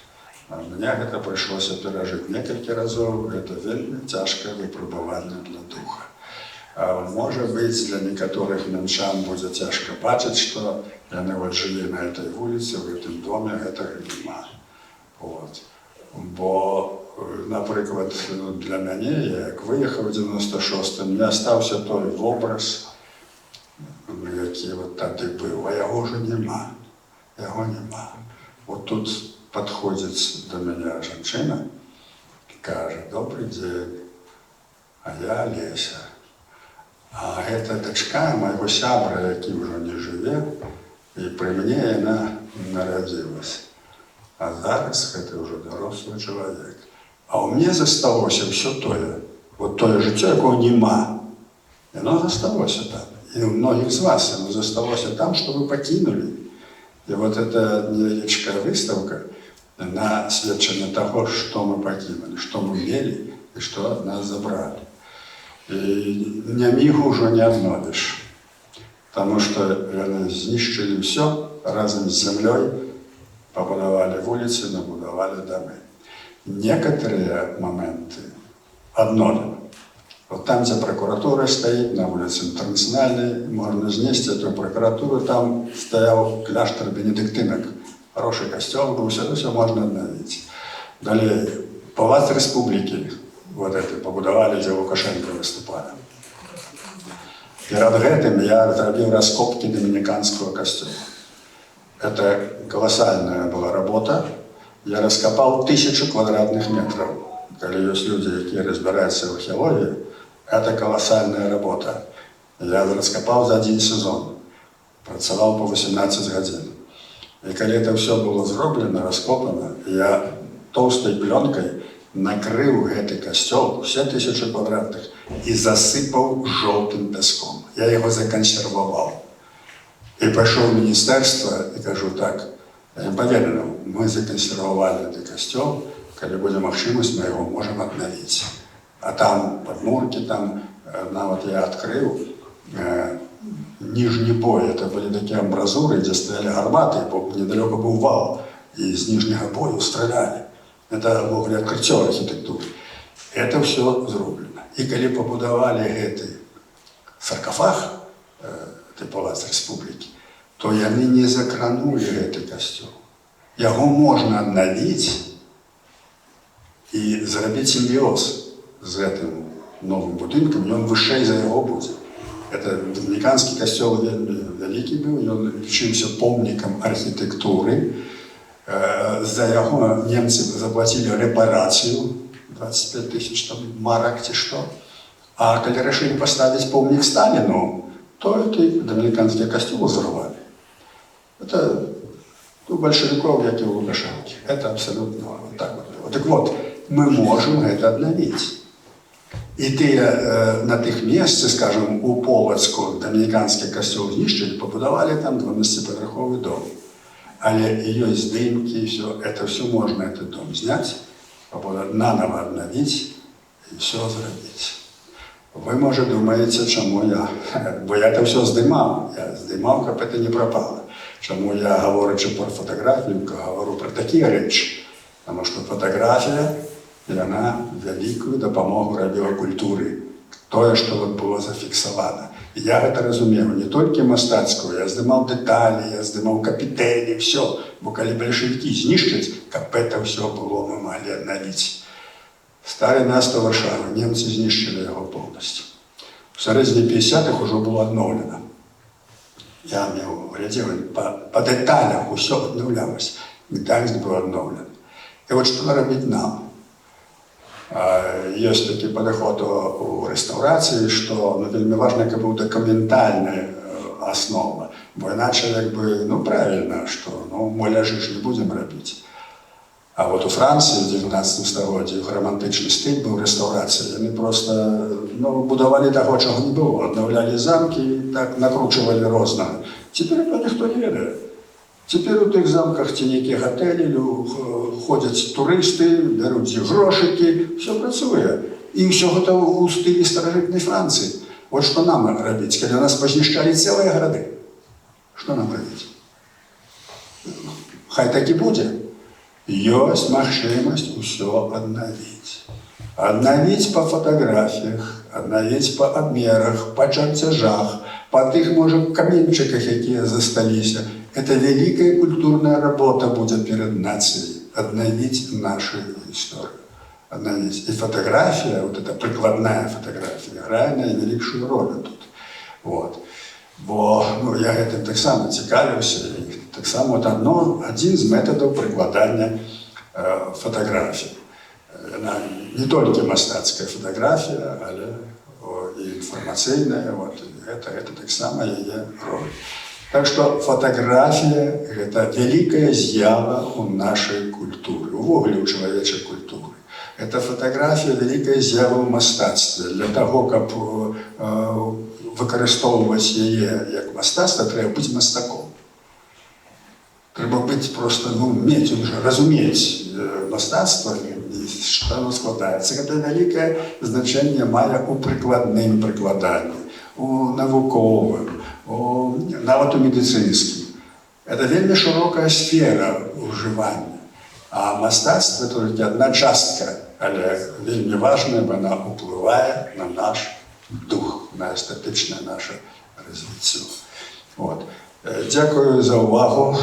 А мне гэта прыйшлося перажыць некалькі разоў, гэта вельмі цяжкае выпрабаванне для духа. Можа быць, для некаторых мінчан будзе цяжка бачыць, што яны вот жылі на этой вуліцы, в гэтым доме, гэтага няма. Вот. Бо, напрыклад, для мяне, як выехаў у 96-м, не астаўся той вобраз, які вот тады быў, а яго ўжо няма. Яго няма. Вот тут падходзіць да мяне жанчына, кажа: «Добрый дзень, а я Леся. А гэта дачка майго сябра, які ўжо не жыве, і пры мне яна нарадзілася. А зараз гэта ўжо дарослы чалавек. А ў мне засталося ўсё тое, вот тое жыццё, якого няма. Яно засталося там. І у многіх з вас яно засталося там, што вы пакінулі. І вот эта невялічкая выставка, на сведчанне таго, што мы пакінулі, што мы мелі і што ад нас забралі. І нямігу ўжо не адновіш, таму што яны знішчылі ўсё разам з зямлёй, пабудавалі вуліцы, набудавалі дамы. Некаторыя моменты адновім. Вот там, дзе прокуратура стаіць, на вуліцы Інтэрнацыянальнай, можна знесці эту прокуратуру, там стаяў кляштар бенедыктынак. Хороший касцёл быў, все можна аднавіць. Далей, палац Рэспублікі, вот это пабудавалі, дзе Лукашенко выступалі. Перад гэтым я зрабіў раскопкі доминиканского касцёла. Это колоссальная была работа. Я раскопал 1000 квадратных метров. Калі ёсць людзі, якія разбіраюцца в археологіі, это колоссальная работа. Я раскопал за 1 сезон. Працаваў по 18 гадзін. И когда это все было зроблено, раскопано, я толстой пленкой накрыл этот костел, все 1000 квадратных, и засыпал желтым песком. Я его законсервовал. И пошел в министерство и кажу: так, я им поверил, мы законсервовали этот костел, когда будет возможность, мы его можем обновить. А там подмурки, там, вот я открыл, нижний бой, это были такие амбразуры, где стояли гарматы, недалеко был вал, и из нижнего боя стреляли. Это было открытие архитектуры. Это все сделано. И когда побудовали этот саркофаг, это палац Республики, то они не закранули этот костел. Его можно обновить и сделать симбиоз с этим новым будинком, и он выше за его будет. Это доминиканский костел великий был, и он лічився помником архитектуры. За его немцы заплатили репарацию, 25 000 там, марок, чи что. А когда решили поставить помник Сталину, то это доминиканский костел взорвали. Это у большевиков, как и у Лукашенко. Это абсолютно вот так вот было. Так вот, мы можем это обновить. І на тих місцях, скажімо, у Полоцьку домініканський костюм знищили, побудували там 12-поверховий дом. Але є здимки, це все можна, этот дом зняти, наново обновити і все зробити. Ви, може, думаєте, чому я, бо я це все здимав, я здимав, щоб це не пропало. Чому я, говорячи про фотографію, говорю про такі речі, тому що фотографія, і вона велику допомогу робила культурі. Тое, що от було зафіксовано. І я це розумів, не тільки мистецтво, я здимав деталі, я здимав капітелі, все. Бо коли большевики знищать, щоб це все було, ми могли відновити. Старе місто Варшави, німці знищили його повністю. В сярэдзіне 50-х ужо было адноўлена. Я меў глядзеў, па дэталях усё аднаўлялася. Гданьск быў адноўлены. І вот што рабіць нам? Ёсць такі падыход у рэстаўрацыі, што вельмі важна, каб быў дакументальная аснова. Бо іначай, як бы, правільна, што муляжы ж не будзем рабіць. А вот у Францыі ў 19 стагоддзі романтычны стыль быў рэстаўрацыя. Яны проста будавалі таго, чаго не было. Аднаўлялі замкі і так накручвалі рознага. Цяпер то ніхто не ведае. Цяпер у тых замках ці нейкія гатэлі ходзяць турысты, бяруць грошыкі, ўсё працуе. І ўсё гэта ў стылі старажытнай Францыі. Вот што нам рабіць, калі нас пазнішчалі цэлыя гарады? Што нам рабіць? Хай так і будзе. Ёсць магчымасць усё аднавіць. Аднавіць па фатаграфіях, аднавіць па абмерах, па чарцяжах, па тых, можа, каменьчыках, якія засталіся. Это великая культурная работа будет перед нацией. Аднавіць нашу историю. Аднавіць. И фотография, вот эта прикладная фотография, играет наивеликшую роль тут. Вот. Бо я гэтым таксама цікавіўся. Таксама вот один з методаў прыкладання фотографій. Она не толькі мастацкая фотография, але и информацыйная. Вот. Это таксама яе роль. Так что фотография – это великая з'ява у нашей культуры, увогуле у чалавечай культуры. Это фотография – великая з'ява ў мастацтве. Для того, каб выкарыстоўваць яе як мастацтва, трэба быць мастаком. Трэба быць просто, мець уже, разумець мастацтва, што оно складаецца. Гэта вялікае значэнне мае у прыкладным прыкладанні, у навуковым, нават у медыцынскім. Это вельмі шырокая сфера ўжывання. А мастацтва толькі адна частка, але вельмі важная, бо она уплывае на наш дух, на эстэтычнае наше развіццё. Вот. Дзякую за ўвагу.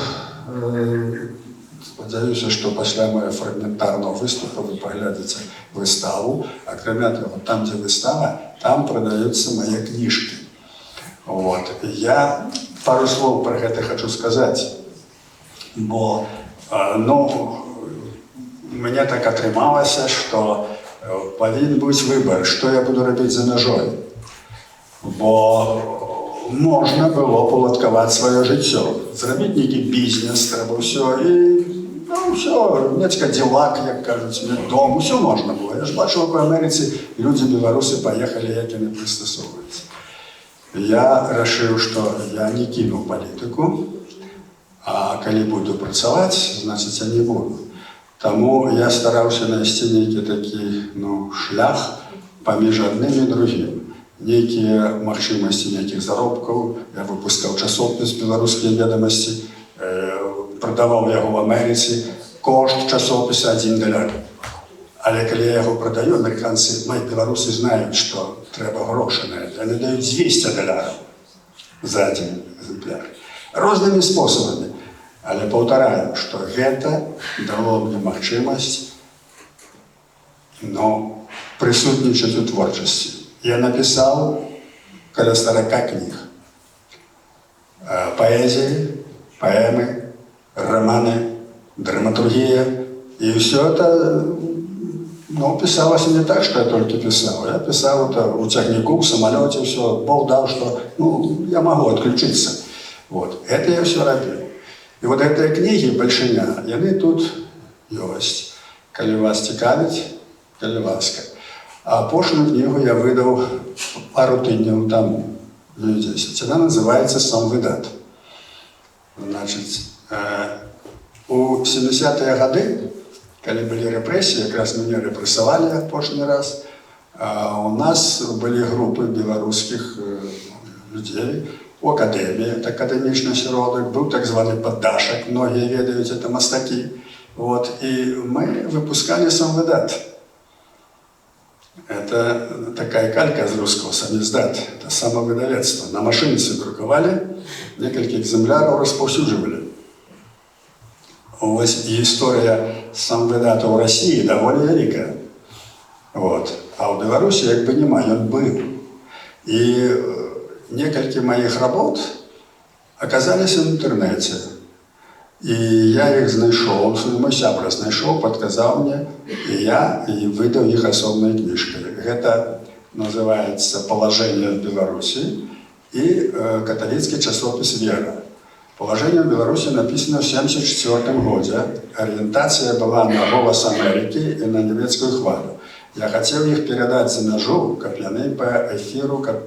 Спадзяюся, што пасля мая фрагментарного выступа вы паглядзіце выставу. Акрамя таго, там, дзе выстава, там прадаюцца мае кніжкі. Вот. Я пару слов про гэта хочу сказаць, бо у мяне так атрымалася, што павінен быць выбар, што я буду рабіць за мяжой. Бо можна было паладкаваць сваё жыццё, зрабіць нейкі бізнес, трэба ўсё, і ўсё, мець кадзілак, як кажуць, мець дом, усё можна было. Я ж бачыў, у Амерыцы людзі, беларусы паехалі, як яны прыстасоўваюцца. Я рашыў, што я не кіну палітыку, а калі буду працаваць, значыць, я не буду. Таму я стараўся знайсці нейкі такі, шлях паміж адным і другім. Нейкія магчымасці нейкіх заробкаў. Я выпускаў часопіс «Беларускія ведамасці», прадаваў яго в Амерыцы. Кошт часопіса $1. Але калі я яго прадаю, амерыканцы, беларусы знаюць, што трэба грошы на это. Яны даюць $200 за один экземпляр. Рознымі спосабамі. Але паўтараю, што гэта дало мне магчымасць прысутнічаць у творчасці. Я напісаў каля 40 кніг. Паэзіі, паэмы, романы, драматургія. І ўсё это пісалася не так, што я толькі пісаў. Я пісаў у цягніку, у самалёце, ўсё. Бог даў, што я магу адключыцца. Вот. Это я ўсё рабіў. І вот гэтыя кнігі, бальшыня, яны тут ёсць. Калі вас цікавіць, калі ласка. А апошнюю кнігу я выдаў пару тыдняў таму, 10. Она называется «Сам выдат». Значит, у 70-е гады, калі былі рэпрэсіі, якраз мяне рэпрэсавалі апошні раз, у нас былі групы беларускіх людзей у акадэміі, это акадэмічны асяродак, быў так званы паддашак, многія ведаюць, это мастакі. Вот, і мы выпускалі «Сам выдат». Это такая калька з руского «Самиздат», это самовыдавецтво. На машинцы друкавалі, некалькі экземпляраў распаўсюджвалі. Вось і історыя самвыдата ў Расіі даволі вялікая. Вот. А ў Беларусі як бы няма, ён быў. И некалькі моих работ оказались в интернете. И я их знайшоў, мой сябра знайшоў, подказал мне, и я выдал их особной книжкой. Это называется «Положение в Беларуси» и католический часопис «Вера». «Положение в Беларуси» написано в 1974 году. Ориентация была на «Голос Америки» и на «Немецкую хвалю». Я хотел их передать за ножу, как они по эфиру, как,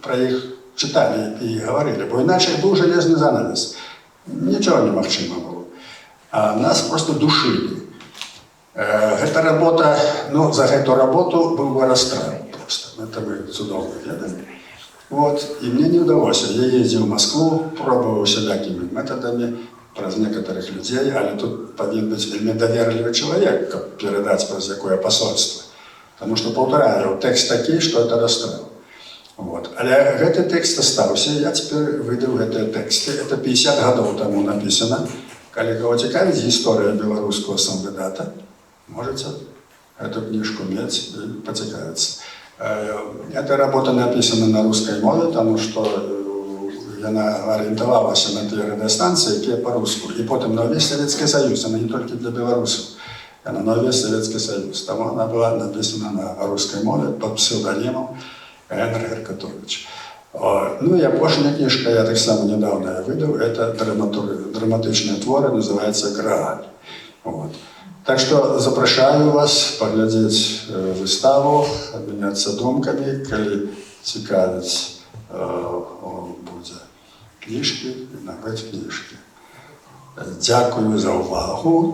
про их читали и говорили, бо иначе был железный занавес. Ничего немагчыма было. А нас просто душили. Эта работа, за эту работу был бы расстрел просто. Это мы цудовно ведали. Вот. И мне не удалось. Я ездил в Москву, пробовал всякими методами, праз некоторых людей, але тут повинен быть вельми доверливый человек, как передать праз якое посольство. Потому что, повторяю, текст такой, что это расстрел. Вот. Але гэты тэкст астаўся, я цяпер выдаў гэтыя тэксты. Это 50 гадоў таму напісана. Калі каго цікавіць гісторыя беларускага самвыдата, можете эту книжку мець и поцікавіцца. Эта работа написана на русской мове, потому что она ориентовалась на те радиостанции, которые по-русски. И потом на весь Советский Союз, она не только для белорусов, она на весь Советский Союз. Там она была написана на русской мове под псевдонимом Генрих Геркатович. Ну и опошняя книжка, я так само недавно выдал, это драматичные творы, называется «Грааль». Вот. Так что запрошаю вас поглядеть выставу, обменяться думками, коли цікавить буде книжки, набити книжки. Дякую за увагу.